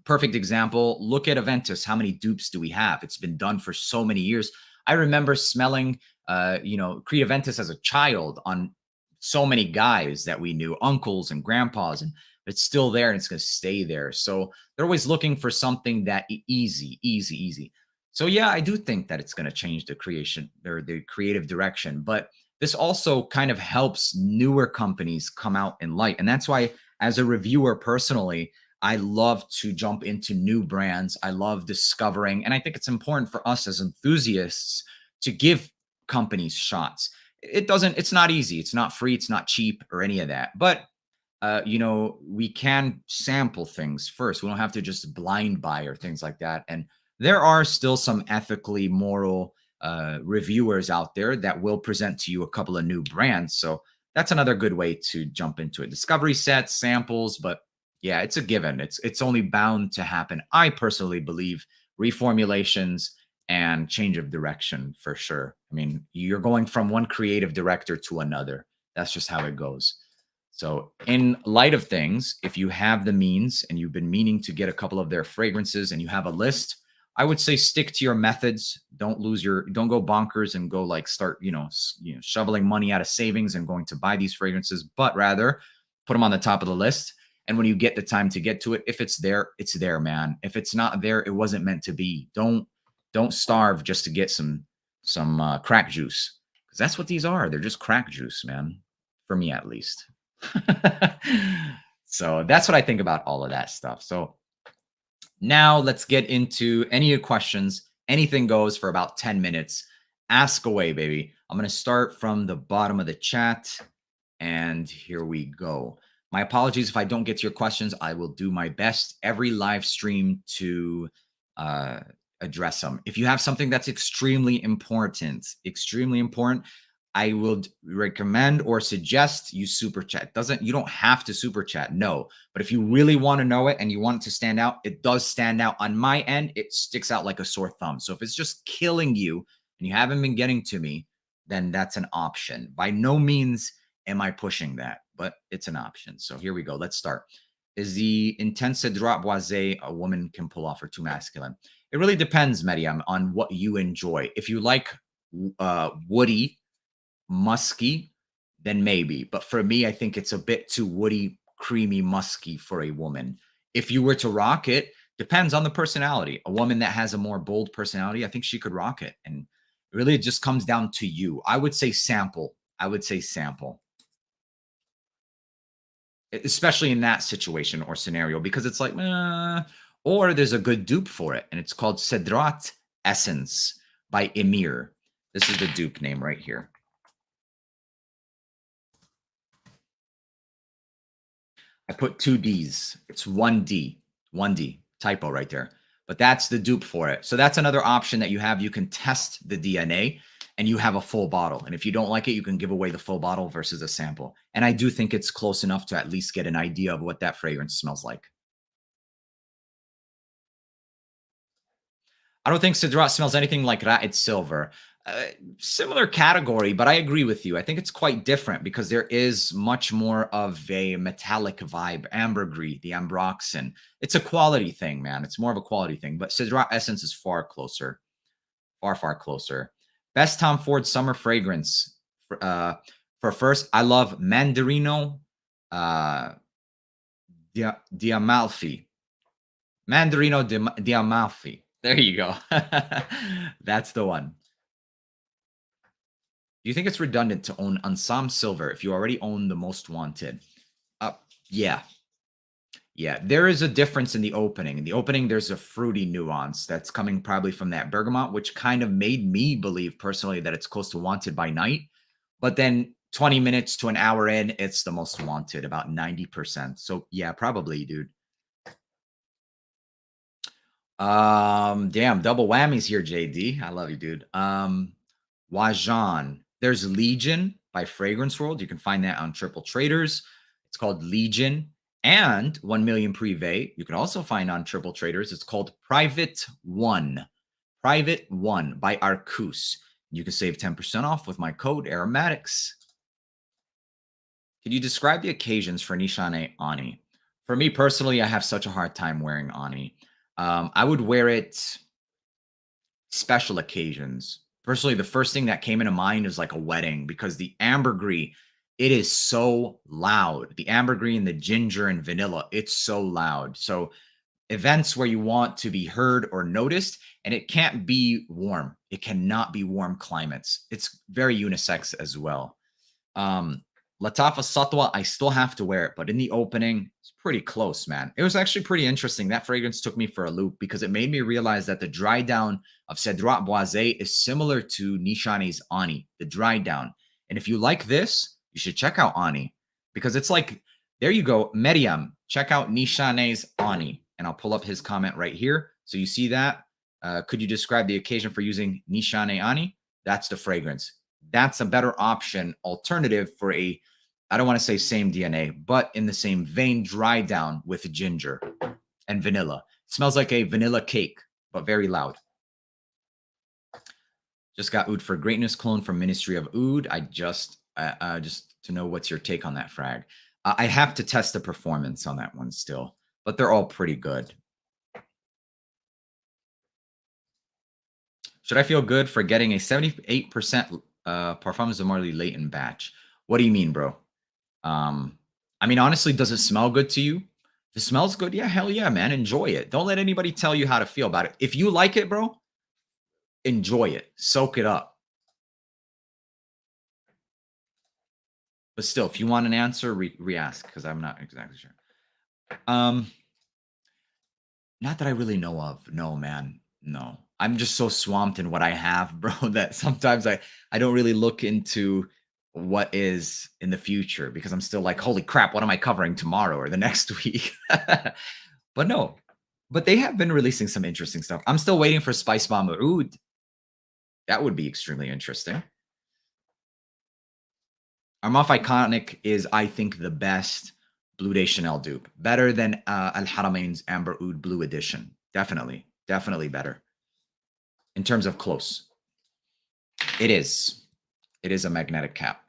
Perfect example. Look at Aventus. How many dupes do we have? It's been done for so many years. I remember smelling, Creed Aventus as a child on so many guys that we knew, uncles and grandpas, and it's still there and it's going to stay there. So they're always looking for something that easy. So yeah, I do think that it's going to change the creation or the creative direction, but this also kind of helps newer companies come out in light. And that's why, as a reviewer personally, I love to jump into new brands. I love discovering, and I think it's important for us as enthusiasts to give companies shots. It's not easy. It's not free. It's not cheap or any of that. But, we can sample things first. We don't have to just blind buy or things like that. And there are still some ethically moral reviewers out there that will present to you a couple of new brands. So that's another good way to jump into it. Discovery sets, samples, but yeah, it's a given. It's only bound to happen. I personally believe reformulations and change of direction for sure. I mean, you're going from one creative director to another. That's just how it goes. So, in light of things, if you have the means and you've been meaning to get a couple of their fragrances and you have a list, I would say stick to your methods. Don't go bonkers and go like start, shoveling money out of savings and going to buy these fragrances, but rather put them on the top of the list. And when you get the time to get to it, if it's there, it's there, man. If it's not there, it wasn't meant to be. Don't starve just to get some crack juice, because that's what these are. They're just crack juice, man. For me, at least. So that's what I think about all of that stuff. So now let's get into any questions. Anything goes for about 10 minutes, Ask away, baby. I'm going to start from the bottom of the chat. And here we go. My apologies if I don't get to your questions. I will do my best every live stream to uh, address them. If you have something that's extremely important, I will recommend or suggest you super chat. You don't have to super chat, no. But if you really want to know it and you want it to stand out, it does stand out. On my end, it sticks out like a sore thumb. So if it's just killing you and you haven't been getting to me, then that's an option. By no means am I pushing that, but it's an option. So here we go. Let's start. Is the Intense Cedrat Boise a woman can pull off or too masculine? It really depends, Mediam, on what you enjoy. If you like woody, musky, then maybe. But for me, I think it's a bit too woody, creamy, musky for a woman. If you were to rock it, depends on the personality. A woman that has a more bold personality, I think she could rock it. And really, it just comes down to you. I would say sample. Especially in that situation or scenario, because it's like, or there's a good dupe for it, and it's called Cedrat Essence by Emir. This is the dupe name right here. I put 2 Ds. It's 1D. 1D. Typo right there. But that's the dupe for it. So that's another option that you have. You can test the DNA and you have a full bottle. And if you don't like it, you can give away the full bottle versus a sample. And I do think it's close enough to at least get an idea of what that fragrance smells like. I don't think Cedrat smells anything like Raed Silver. Similar category, but I agree with you. I think it's quite different because there is much more of a metallic vibe, ambergris, the ambroxan. It's a quality thing, man. It's more of a quality thing. But Cedrat Essence is far closer, far closer. Best Tom Ford summer fragrance. For first, I love Mandarino Diamalfi. Mandarino Diamalfi. There you go. That's the one. Do you think it's redundant to own Ensemble Silver if you already own the Most Wanted? Yeah. Yeah, there is a difference in the opening. In the opening, there's a fruity nuance that's coming probably from that bergamot, which kind of made me believe personally that it's close to Wanted by Night. But then 20 minutes to an hour in, it's the Most Wanted, about 90%. So yeah, probably, dude. Damn, double whammies here, JD. I love you, dude. Wajan. There's Legion by Fragrance World. You can find that on Triple Traders. It's called Legion. And 1 Million Privé, you can also find on Triple Traders. It's called Private One. Private One by Arcus. You can save 10% off with my code Aromatics. Could you describe the occasions for Nishane Ani? For me personally, I have such a hard time wearing Ani. I would wear it special occasions. Personally, the first thing that came into mind is like a wedding because the ambergris, it is so loud. The ambergris and the ginger and vanilla, it's so loud. So events where you want to be heard or noticed, and it can't be warm. It cannot be warm climates. It's very unisex as well. Latafa Satwa, I still have to wear it, but in the opening, it's pretty close, man. It was actually pretty interesting. That fragrance took me for a loop because it made me realize that the dry down of Cedrat Boise is similar to Nishane's Ani, the dry down. And if you like this, you should check out Ani because it's like, there you go, Meriam, check out Nishane's Ani. And I'll pull up his comment right here. So you see that. Could you describe the occasion for using Nishane Ani? That's the fragrance. That's a better option, alternative for a, I don't want to say same DNA, but in the same vein, dry down with ginger and vanilla. It smells like a vanilla cake, but very loud. Just got Oud for Greatness clone from Ministry of Oud. I just to know what's your take on that frag. I have to test the performance on that one still, but they're all pretty good. Should I feel good for getting a 78% Parfums de Marley latent batch? What do you mean, bro? I mean, honestly, does it smell good to you? If it smells good, yeah, hell yeah, man. Enjoy it. Don't let anybody tell you how to feel about it. If you like it, bro, enjoy it. Soak it up. But still, if you want an answer, re-ask because I'm not exactly sure. Not that I really know of. No, man. No. I'm just so swamped in what I have, bro, that sometimes I don't really look into what is in the future because I'm still like, holy crap, what am I covering tomorrow or the next week? But no, but they have been releasing some interesting stuff. I'm still waiting for Spice Bomb Oud. That would be extremely interesting. Armaf Iconic is, I think, the best Blue Day Chanel dupe. Better than Al Haramain's Amber Oud Blue Edition. Definitely. Definitely better. In terms of close. It is. It is a magnetic cap.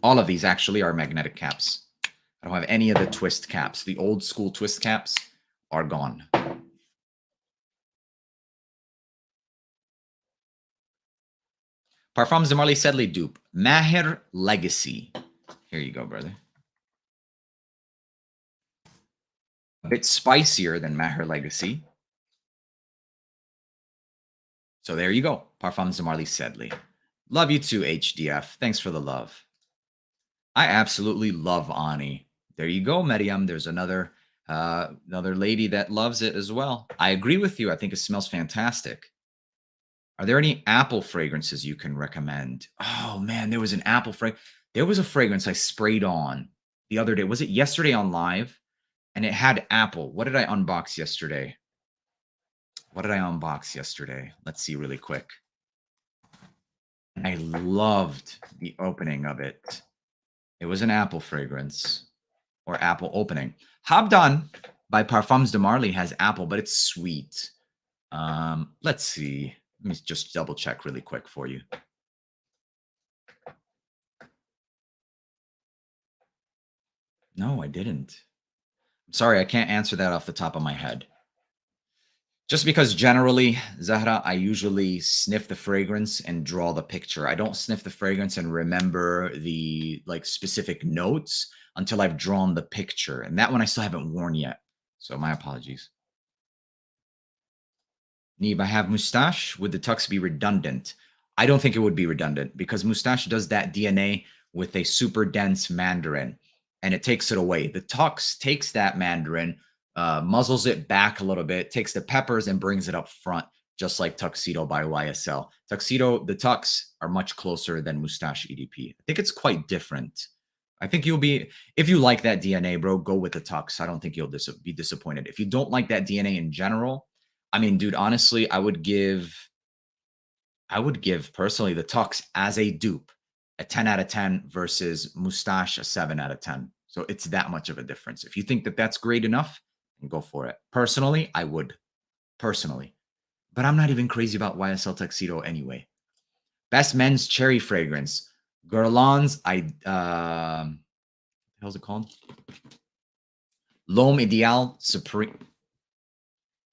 All of these actually are magnetic caps. I don't have any of the twist caps. The old school twist caps are gone. Parfums de Marley Sedley dupe. Maher Legacy. Here you go, brother. A bit spicier than Maher Legacy. So there you go. Parfums de Marley Sedley. Love you too, HDF. Thanks for the love. I absolutely love Ani. There you go, Medium. There's another lady that loves it as well. I agree with you. I think it smells fantastic. Are there any apple fragrances you can recommend? Oh man, there was an apple fragrance. There was a fragrance I sprayed on the other day. Was it yesterday on live? And it had apple. What did I unbox yesterday? What did I unbox yesterday? Let's see really quick. I loved the opening of it. It was an apple fragrance or apple opening. Habdan by Parfums de Marly has apple, but it's sweet. Let's see. Let me just double check really quick for you. No, I didn't. I'm sorry, I can't answer that off the top of my head. Just because generally, Zahra, I usually sniff the fragrance and draw the picture. I don't sniff the fragrance and remember the like specific notes until I've drawn the picture. And that one I still haven't worn yet. So my apologies. Neeb, I have Moustache. Would the tux be redundant? I don't think it would be redundant because Moustache does that DNA with a super dense mandarin and it takes it away. The tux takes that mandarin, muzzles it back a little bit, takes the peppers and brings it up front, just like Tuxedo by YSL. Tuxedo, the tux are much closer than Moustache EDP. I think it's quite different. I think you'll be, if you like that DNA, bro, go with the tux. I don't think you'll be disappointed. If you don't like that DNA in general, I mean, dude, honestly, I would give personally the Tux as a dupe a 10 out of 10 versus Mustache a 7 out of 10. So it's that much of a difference. If you think that that's great enough, then go for it. Personally, I would. Personally. But I'm not even crazy about YSL Tuxedo anyway. Best men's cherry fragrance. Guerlain's how's it called? L'Homme Ideal Supreme.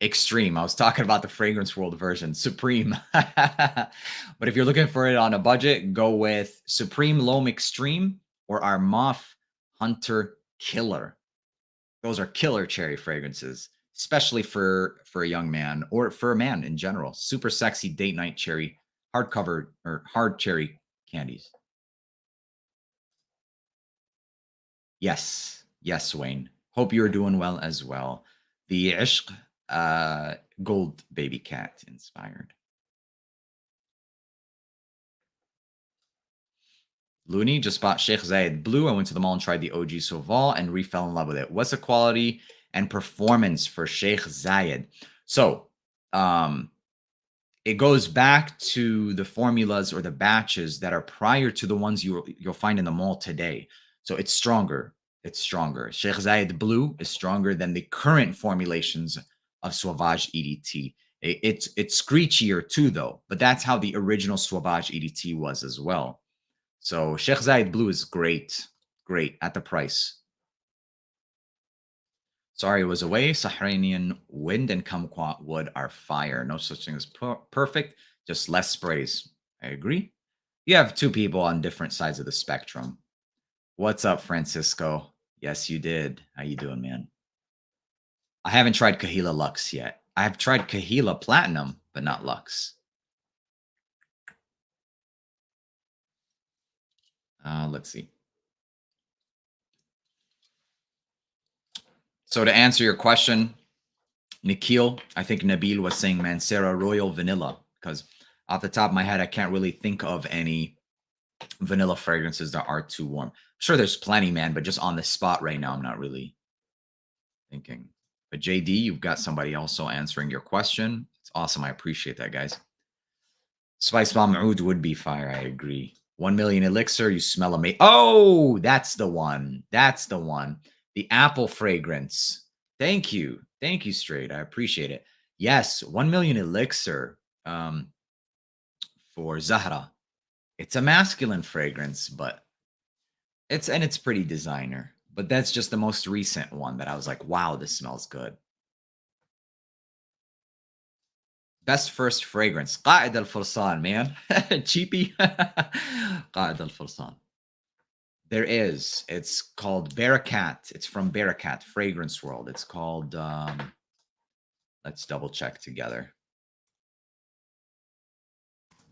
Extreme. I was talking about the fragrance world version, Supreme. But if you're looking for it on a budget, go with Supreme L'Homme Extreme or Armaf Hunter Killer. Those are killer cherry fragrances, especially for a young man or for a man in general. Super sexy date night cherry, hardcover or hard cherry candies. Yes. Yes, Wayne. Hope you're doing well as well. The Ishq Gold Baby Cat inspired. Looney just bought Sheikh Zayed Blue. I went to the mall and tried the OG Sauvage and re-fell in love with it. What's the quality and performance for Sheikh Zayed? So, it goes back to the formulas or the batches that are prior to the ones you'll find in the mall today. So it's stronger. It's stronger. Sheikh Zayed Blue is stronger than the current formulations of Sauvage EDT. It's screechier too, though. But that's how the original Sauvage EDT was as well. So Sheikh Zayed Blue is great, great at the price. Sorry, it was away. Sahranian wind and kumquat wood are fire. No such thing as perfect, just less sprays. I agree. You have two people on different sides of the spectrum. What's up, Francisco? Yes, you did. How you doing, man? I haven't tried Kahila Lux yet. I've tried Kahila Platinum, but not Lux. Let's see. So to answer your question, Nikhil, I think Nabil was saying Mancera Royal Vanilla, because off the top of my head, I can't really think of any vanilla fragrances that are too warm. Sure, there's plenty, man, but just on the spot right now, I'm not really thinking. But JD, you've got somebody also answering your question. It's awesome. I appreciate that, guys. Spice Bomb Oud would be fire. I agree. 1 million elixir. You smell amazing. Oh, that's the one. That's the one. The apple fragrance. Thank you. Thank you, Straight. I appreciate it. Yes, 1 million elixir for Zahra. It's a masculine fragrance, but it's pretty designer. But that's just the most recent one that I was like, wow, this smells good. Best first fragrance. قائد الفرسان, man. Cheapy. قائد الفرسان. There is. It's called Barakat. It's from Barakat Fragrance World. It's called, let's double check together.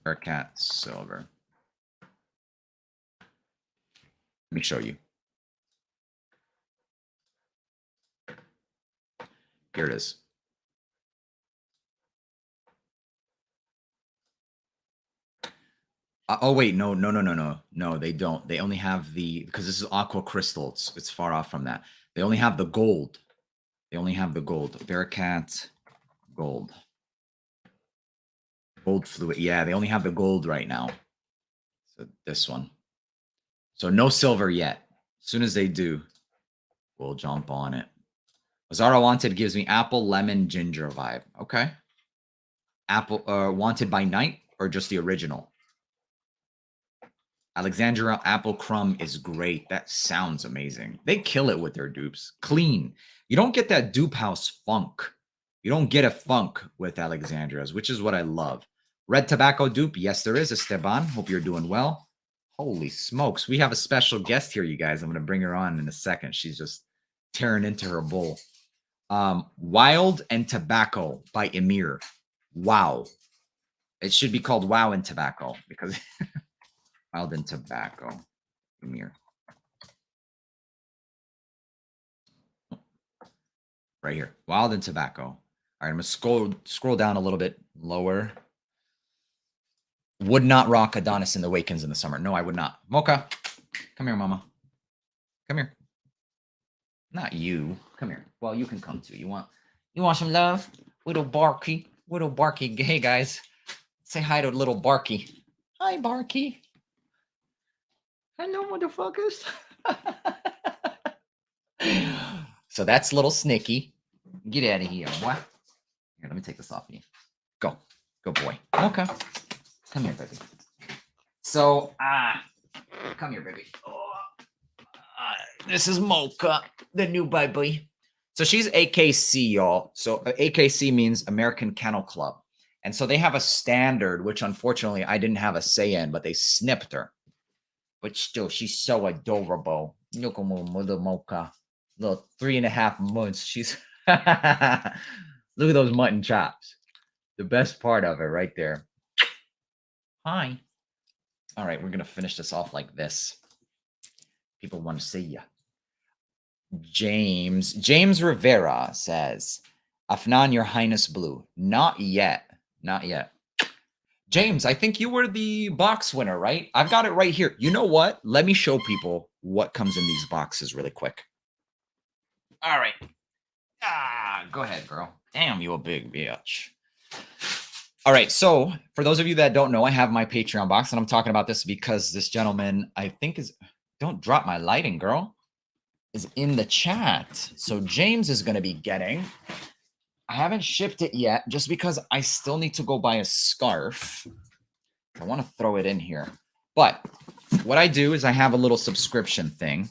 Barakat Silver. Let me show you. Here it is. Oh wait, no, they don't. They only have the, because this is aqua crystal. It's far off from that. They only have the gold. They only have the gold. Bearcat gold. Gold fluid. Yeah, they only have the gold right now. So this one. So no silver yet. As soon as they do, we'll jump on it. Zara Wanted gives me apple, lemon, ginger vibe. Okay. Apple Wanted by Night or just the original? Alexandria Apple Crumb is great. That sounds amazing. They kill it with their dupes. Clean. You don't get that dupe house funk. You don't get a funk with Alexandria's, which is what I love. Red tobacco dupe. Yes, there is. Esteban. Hope you're doing well. Holy smokes. We have a special guest here, you guys. I'm going to bring her on in a second. She's just tearing into her bowl. Wild and Tobacco by Emir. Wow. It should be called Wow and Tobacco because Wild and Tobacco. Emir. Right here. Wild and Tobacco. All right, I'm going to scroll down a little bit lower. Would not rock Adonis in the Wakens in the summer. No, I would not. Mocha, come here, mama. Come here. Not you. Come here. Well, you can come too. You want some love? Little Barky. Little Barky. Hey, guys. Say hi to little Barky. Hi, Barky. Hello, motherfuckers. So that's little Snicky. Get out of here. What? Here, let me take this off you. Go. Go, boy. Okay. Come here, baby. So, come here, baby. This is Mocha, the new baby. So she's AKC, y'all. So AKC means American Kennel Club. And so they have a standard, which unfortunately I didn't have a say in, but they snipped her. But still, she's so adorable. Look at my mother Mocha. Little 3.5 months. She's look at those mutton chops. The best part of it right there. Hi. All right, we're gonna finish this off like this. People want to see you. James Rivera says, Afnan, Your Highness Blue. Not yet. Not yet. James, I think you were the box winner, right? I've got it right here. You know what? Let me show people what comes in these boxes really quick. All right. Go ahead, girl. Damn, you a big bitch. All right. So for those of you that don't know, I have my Patreon box, and I'm talking about this because this gentleman, I think is, don't drop my lighting, girl, is in the chat. So James is going to be getting, I haven't shipped it yet just because I still need to go buy a scarf. I want to throw it in here. But what I do is I have a little subscription thing,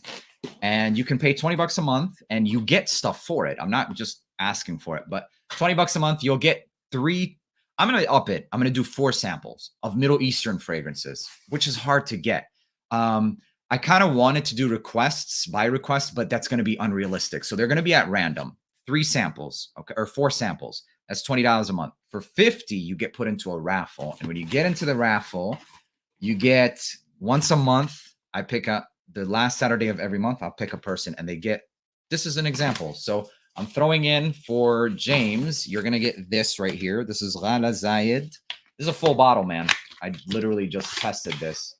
and you can pay 20 bucks a month and you get stuff for it. I'm not just asking for it, but 20 bucks a month, you'll get 3. I'm going to up it. I'm going to do 4 samples of Middle Eastern fragrances, which is hard to get. I kind of wanted to do requests by request, but that's going to be unrealistic. So they're going to be at random. 3 samples, okay, or 4 samples. That's $20 a month. For $50, you get put into a raffle. And when you get into the raffle, you get once a month. I pick up the last Saturday of every month. I'll pick a person and they get, this is an example. So I'm throwing in for James. You're going to get this right here. This is Ghala Zayed. This is a full bottle, man. I literally just tested this.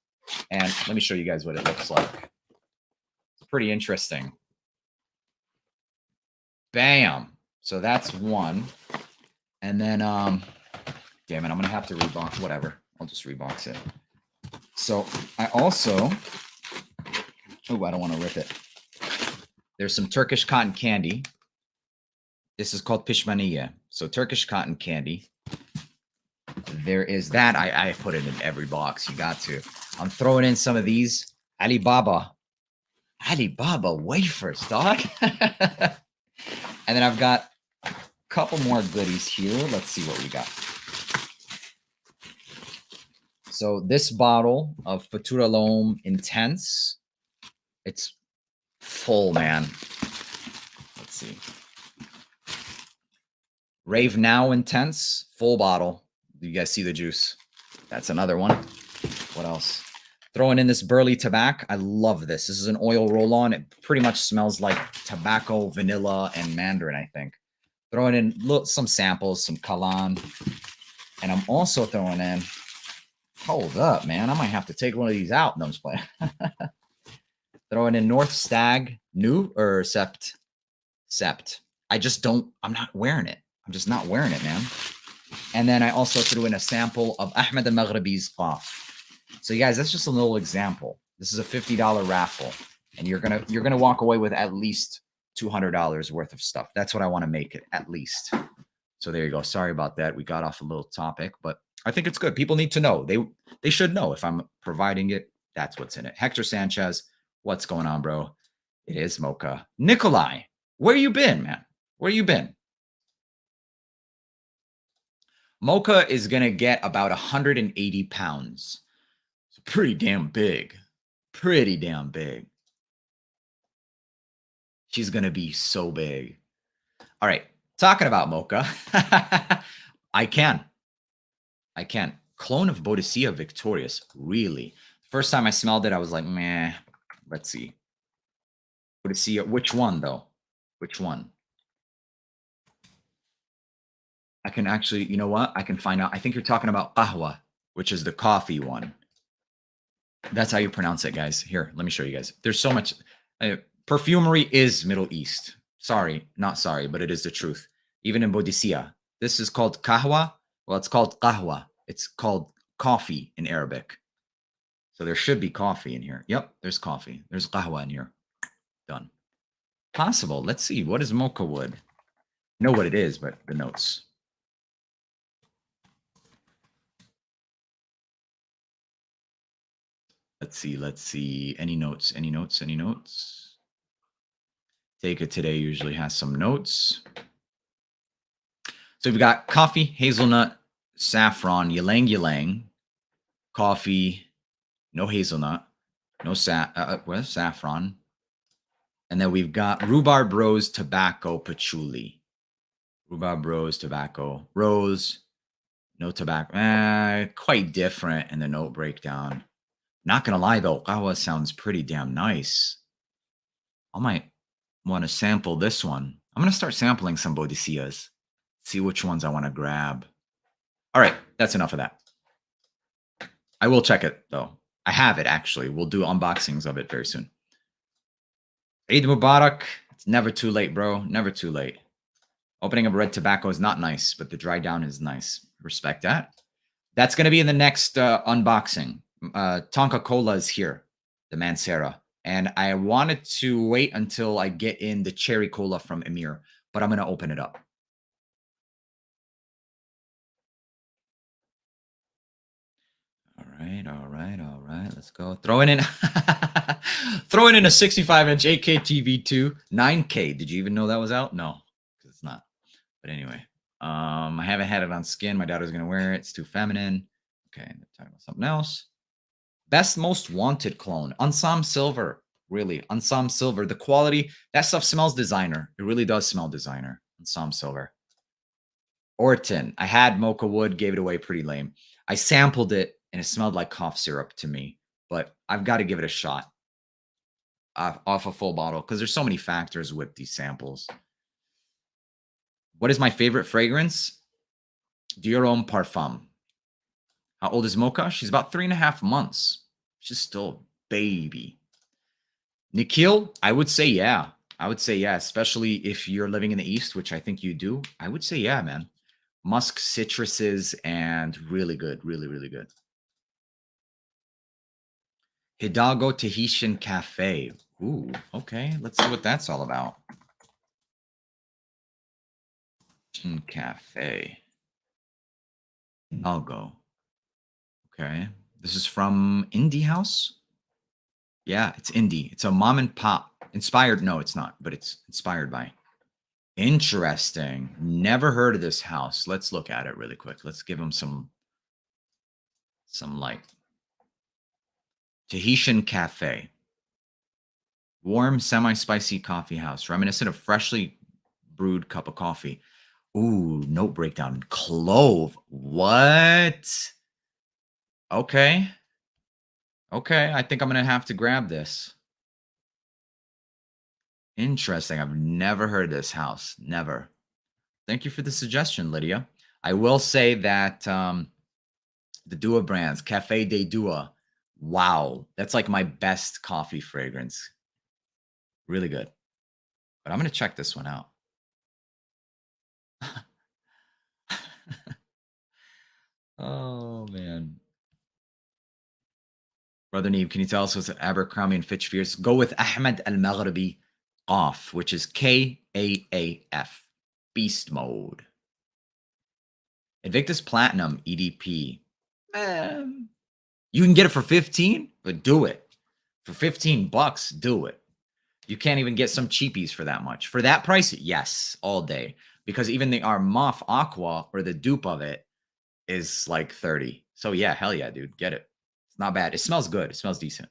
And let me show you guys what it looks like. It's pretty interesting. Bam. So that's one. And then, damn it, I'm going to have to rebox. Whatever. I'll just rebox it. So I also, oh, I don't want to rip it. There's some Turkish cotton candy. This is called pishmaniye. So Turkish cotton candy. There is that. I put it in every box. You got to. I'm throwing in some of these Alibaba wafers, dog. And then I've got a couple more goodies here. Let's see what we got. So this bottle of Vetiver Intense, it's full, man. Let's see. Rave Now Intense, full bottle. You guys see the juice? That's another one. What else? Throwing in this burley tobacco. I love this. This is an oil roll-on. It pretty much smells like tobacco, vanilla, and mandarin, I think. Throwing in some samples, some Kalan. And I'm also throwing in, hold up, man. I might have to take one of these out. No, I'm just playing. Throwing in North Stag, new or Sept. I just don't, I'm not wearing it. I'm just not wearing it, man. And then I also threw in a sample of Ahmed al-Maghribi's Qaf. So you guys, that's just a little example. This is a $50 raffle, and you're gonna walk away with at least $200 worth of stuff. That's what I want to make it, at least. So there you go. Sorry about that. We got off a little topic, but I think it's good. People need to know. They should know if I'm providing it. That's what's in it. Hector Sanchez, what's going on, bro? It is Mocha. Nikolai, where you been, man? Where you been? Mocha is going to get about 180 pounds. It's pretty damn big. Pretty damn big. She's going to be so big. All right. Talking about Mocha. I can. Clone of Boadicea Victorious. Really? First time I smelled it, I was like, meh. Let's see. Boadicea. Which one, though? Which one? I can actually, you know what? I can find out. I think you're talking about Qahwa, which is the coffee one. That's how you pronounce it, guys. Here, let me show you guys. There's so much. Perfumery is Middle East. Sorry, not sorry, but it is the truth. Even in Boadicea. This is called Qahwa. Well, it's called Qahwa. It's called coffee in Arabic. So there should be coffee in here. Yep, there's coffee. There's Qahwa in here. Done. Possible. Let's see. What is mocha wood? Know what it is, but the notes. Let's see. Any notes? Take It Today usually has some notes. So we've got coffee, hazelnut, saffron, ylang ylang, coffee, no hazelnut, no saffron. And then we've got rhubarb rose, tobacco, patchouli. Rhubarb rose, tobacco, rose, no tobacco. Quite different in the note breakdown. Not going to lie, though, Qahwa sounds pretty damn nice. I might want to sample this one. I'm going to start sampling some Boadiceas. See which ones I want to grab. All right, that's enough of that. I will check it, though. I have it, actually. We'll do unboxings of it very soon. Eid Mubarak. It's never too late, bro. Never too late. Opening of red tobacco is not nice, but the dry down is nice. Respect that. That's going to be in the next unboxing. Tonka Cola is here, the Mancera. And I wanted to wait until I get in the cherry cola from Emir, but I'm going to open it up. All right. Let's go. Throwing in a 65-inch 8K TV 2, 9K. Did you even know that was out? No, because it's not. But anyway, I haven't had it on skin. My daughter's going to wear it. It's too feminine. Okay, talking about something else. Best Most Wanted clone. Ansam Silver. Really. Ansam Silver. The quality, that stuff smells designer. It really does smell designer. Ansam Silver. Orton. I had mocha wood. Gave it away pretty lame. I sampled it, and it smelled like cough syrup to me. But I've got to give it a shot. Off a full bottle. Because there's so many factors with these samples. What is my favorite fragrance? Dior Homme Parfum. How old is Mocha? She's about 3.5 months. She's still a baby. Nikhil, I would say yeah. I would say yeah, especially if you're living in the East, which I think you do. I would say yeah, man. Musk citruses and really good, really, really good. Hidalgo Tahitian Cafe. Ooh, okay. Let's see what that's all about. Cafe. Hidalgo. Okay. This is from Indie House. Yeah, it's indie. It's a mom and pop. Inspired. No, it's not, but it's inspired by. Interesting. Never heard of this house. Let's look at it really quick. Let's give them some light. Tahitian Cafe. Warm, semi-spicy coffee house, reminiscent of freshly brewed cup of coffee. Ooh, note breakdown. Clove. What? Okay. Okay, I think I'm gonna have to grab this. Interesting. I've never heard of this house. Never. Thank you for the suggestion, Lydia. I will say that the Dua brands, Cafe de Dua. Wow, that's like my best coffee fragrance. Really good. But I'm gonna check this one out. Oh man. Brother Neve, can you tell us what's Abercrombie and Fitch Fierce? Go with Ahmed Al Maghribi off, which is KAAF. Beast mode. Invictus Platinum EDP. You can get it for 15, but do it. For 15 bucks, do it. You can't even get some cheapies for that much. For that price, yes, all day. Because even the Armaf Aqua or the dupe of it is like 30. So yeah, hell yeah, dude. Get it. It's not bad. It smells good. It smells decent.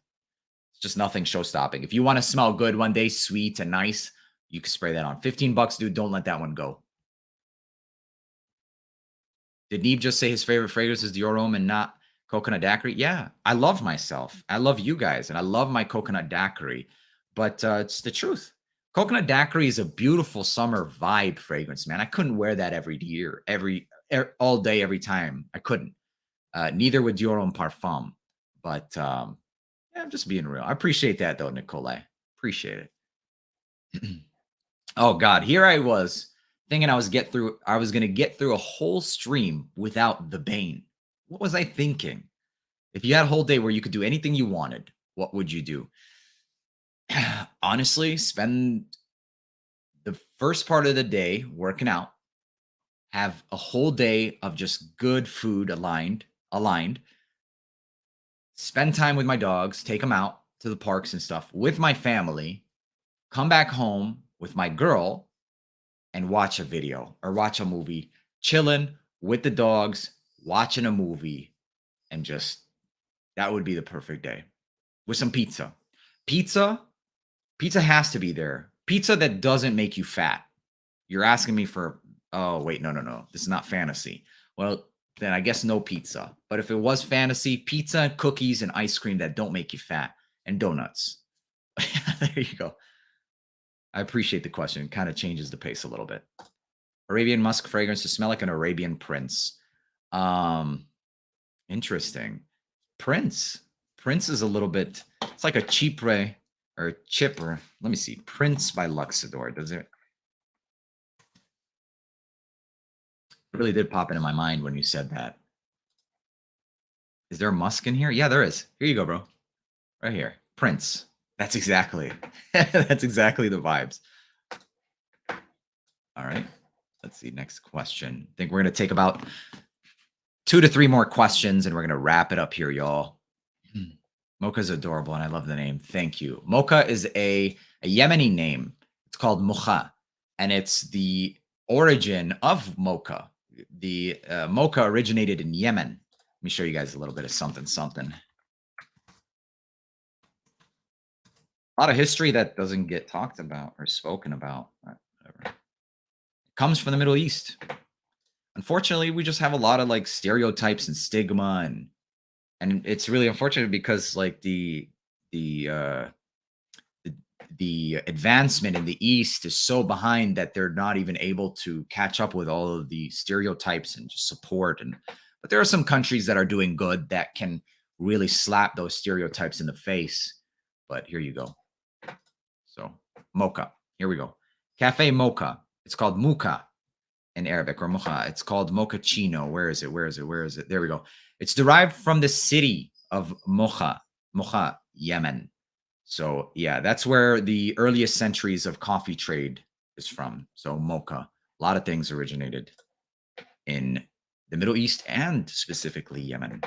It's just nothing show stopping. If you want to smell good one day, sweet and nice, you can spray that on. 15 bucks, dude. Don't let that one go. Did Neeb just say his favorite fragrance is Dior Homme and not Coconut Daiquiri? Yeah, I love myself. I love you guys, and I love my Coconut Daiquiri. But it's the truth. Coconut Daiquiri is a beautiful summer vibe fragrance, man. I couldn't wear that every year, all day, every time. I couldn't. Neither would Dior Homme Parfum. But yeah, I'm just being real. I appreciate that, though, Nicolai. Appreciate it. Oh God, here I was thinking I was gonna get through a whole stream without the Bane. What was I thinking? If you had a whole day where you could do anything you wanted, what would you do? Honestly, spend the first part of the day working out, have a whole day of just good food aligned, spend time with my dogs, take them out to the parks and stuff with my family, come back home with my girl and watch a video or watch a movie, chilling with the dogs, watching a movie, and just that would be the perfect day with some pizza. Pizza has to be there. Pizza that doesn't make you fat. You're asking me for, oh, wait, no. This is not fantasy. Well, then I guess no pizza. But if it was fantasy, pizza, cookies, and ice cream that don't make you fat, and donuts. There you go. I appreciate the question. It kind of changes the pace a little bit. Arabian musk fragrance to smell like an Arabian prince. Interesting. Prince. Prince is a little bit, it's like a chipre or chipper. Let me see. Prince by Luxador. Does it? It really did pop into my mind when you said that. Is there a musk in here? Yeah, there is. Here you go, bro. Right here. Prince. That's exactly that's exactly the vibes. All right. Let's see. Next question. I think we're going to take about 2 to 3 more questions and we're going to wrap it up here, y'all. Mocha's adorable and I love the name. Thank you. Mocha is a Yemeni name. It's called Mocha and it's the origin of mocha. The mocha originated in Yemen. Let me show you guys a little bit of something. A lot of history that doesn't get talked about or spoken about. Whatever. It comes from the Middle East. Unfortunately, we just have a lot of like stereotypes and stigma, and it's really unfortunate because like the the advancement in the East is so behind that they're not even able to catch up with all of the stereotypes and just support. And but there are some countries that are doing good that can really slap those stereotypes in the face. But here you go. So mocha. Here we go. Cafe mocha. It's called muka in Arabic, or mocha. It's called mochaccino. Where is it? Where is it? Where is it? There we go. It's derived from the city of Mocha, Yemen. So yeah, that's where the earliest centuries of coffee trade is from. So mocha. A lot of things originated in the Middle East and specifically Yemen.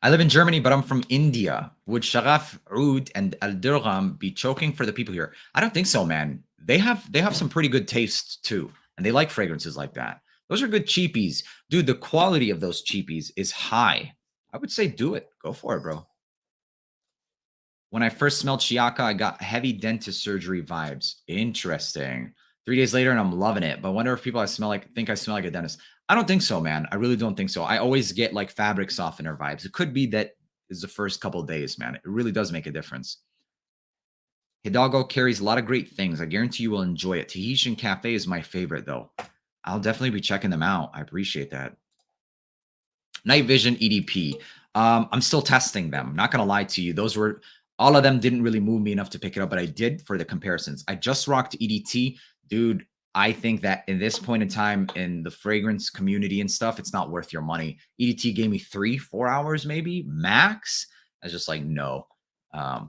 I live in Germany, but I'm from India. Would Sharaf, Oud, and Al Durgham be choking for the people here? I don't think so, man. They have some pretty good taste too, and they like fragrances like that. Those are good cheapies, dude. The quality of those cheapies is high. I would say do it. Go for it, bro. When I first smelled Shiaka, I got heavy dentist surgery vibes. Interesting. 3 days later, and I'm loving it. But I wonder if people I smell like think I smell like a dentist. I don't think so, man. I really don't think so. I always get like fabric softener vibes. It could be that is the first couple of days, man. It really does make a difference. Hidalgo carries a lot of great things. I guarantee you will enjoy it. Tahitian Cafe is my favorite, though. I'll definitely be checking them out. I appreciate that. Night Vision EDP. I'm still testing them. Not gonna lie to you. Those were all of them didn't really move me enough to pick it up, but I did for the comparisons. I just rocked EDT, dude. I think that in this point in time in the fragrance community and stuff, it's not worth your money. EDT gave me 3-4 hours, maybe max. I was just like, no.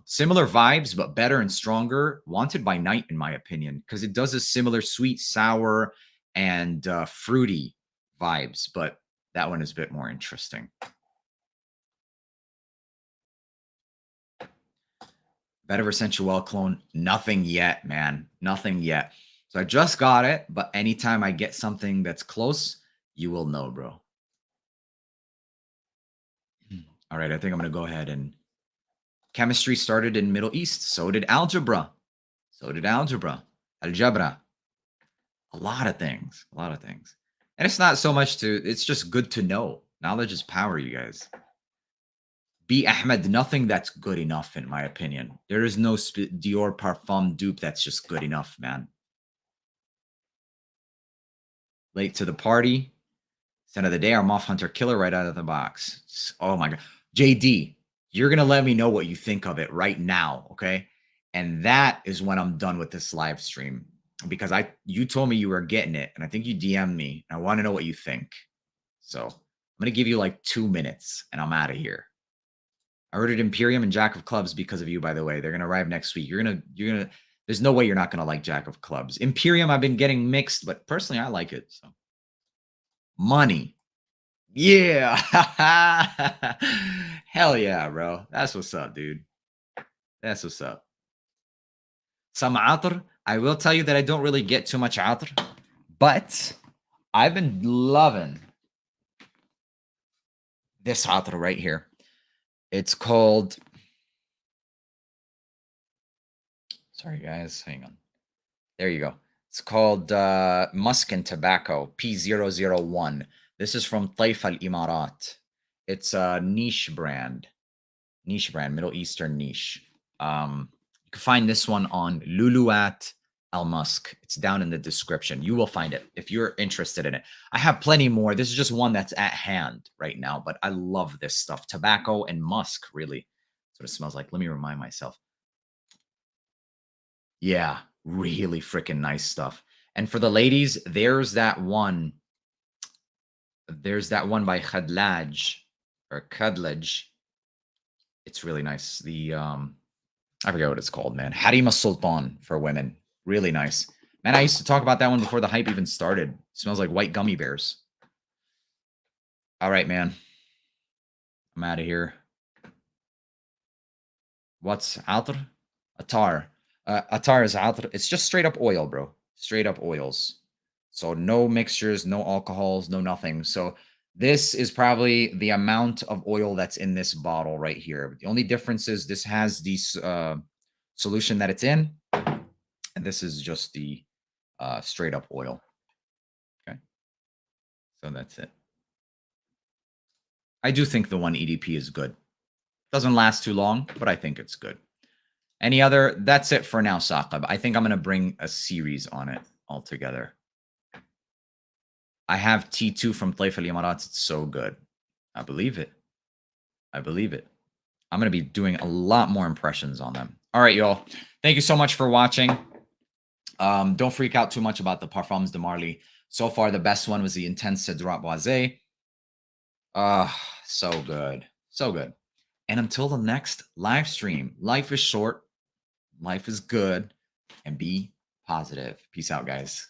Similar vibes, but better and stronger. Wanted by Night, in my opinion, because it does a similar sweet, sour, and fruity vibes, but that one is a bit more interesting. Vetiver Sensuel clone, nothing yet, man. Nothing yet. So I just got it, but anytime I get something that's close, you will know, bro. All right, I think I'm going to go ahead and chemistry started in Middle East. So did algebra. So did algebra. Algebra. A lot of things. A lot of things. And it's not so much to, it's just good to know. Knowledge is power, you guys. B. Ahmed, nothing that's good enough, in my opinion. There is no Dior Parfum dupe that's just good enough, man. Late to the party. Scent of the day, our Moth Hunter Killer right out of the box. Oh my God. JD, you're going to let me know what you think of it right now, okay? And that is when I'm done with this live stream, because you told me you were getting it, and I think you DM'd me. I want to know what you think. So I'm going to give you like 2 minutes, and I'm out of here. I ordered Imperium and Jack of Clubs because of you, by the way. They're going to arrive next week. There's no way you're not going to like Jack of Clubs. Imperium, I've been getting mixed, but personally, I like it. So, money. Yeah. Hell yeah, bro. That's what's up, dude. That's what's up. Some atr. I will tell you that I don't really get too much atr, but I've been loving this atr right here. It's called, sorry guys, hang on. There you go. It's called Musk and Tobacco P001. This is from Taif Al Imarat. It's a niche brand, Middle Eastern niche. You can find this one on Luluat Al Musk. It's down in the description. You will find it if you're interested in it. I have plenty more. This is just one that's at hand right now, but I love this stuff. Tobacco and musk, really. That's what it smells like. Let me remind myself. Yeah, really freaking nice stuff. And for the ladies, there's that one. There's that one by Khadlaj or Khadlaj. It's really nice. The I forget what it's called, man. Harima Sultan for women. Really nice. Man, I used to talk about that one before the hype even started. It smells like white gummy bears. All right, man. I'm out of here. What's atr? Attar. Attar is atr. It's just straight up oil, bro. Straight up oils. So no mixtures, no alcohols, no nothing. So this is probably the amount of oil that's in this bottle right here. The only difference is this has the solution that it's in, and this is just the straight up oil. Okay. So that's it. I do think the one EDP is good. Doesn't last too long, but I think it's good. Any other? That's it for now, Saqib. I think I'm going to bring a series on it altogether. I have T2 from Playful Imarats. It's so good. I believe it. I believe it. I'm going to be doing a lot more impressions on them. All right, y'all. Thank you so much for watching. Don't freak out too much about the Parfums de Marly. So far, the best one was the Intense Cedrat Boise. So good. So good. And until the next live stream, life is short, life is good, and be positive. Peace out, guys.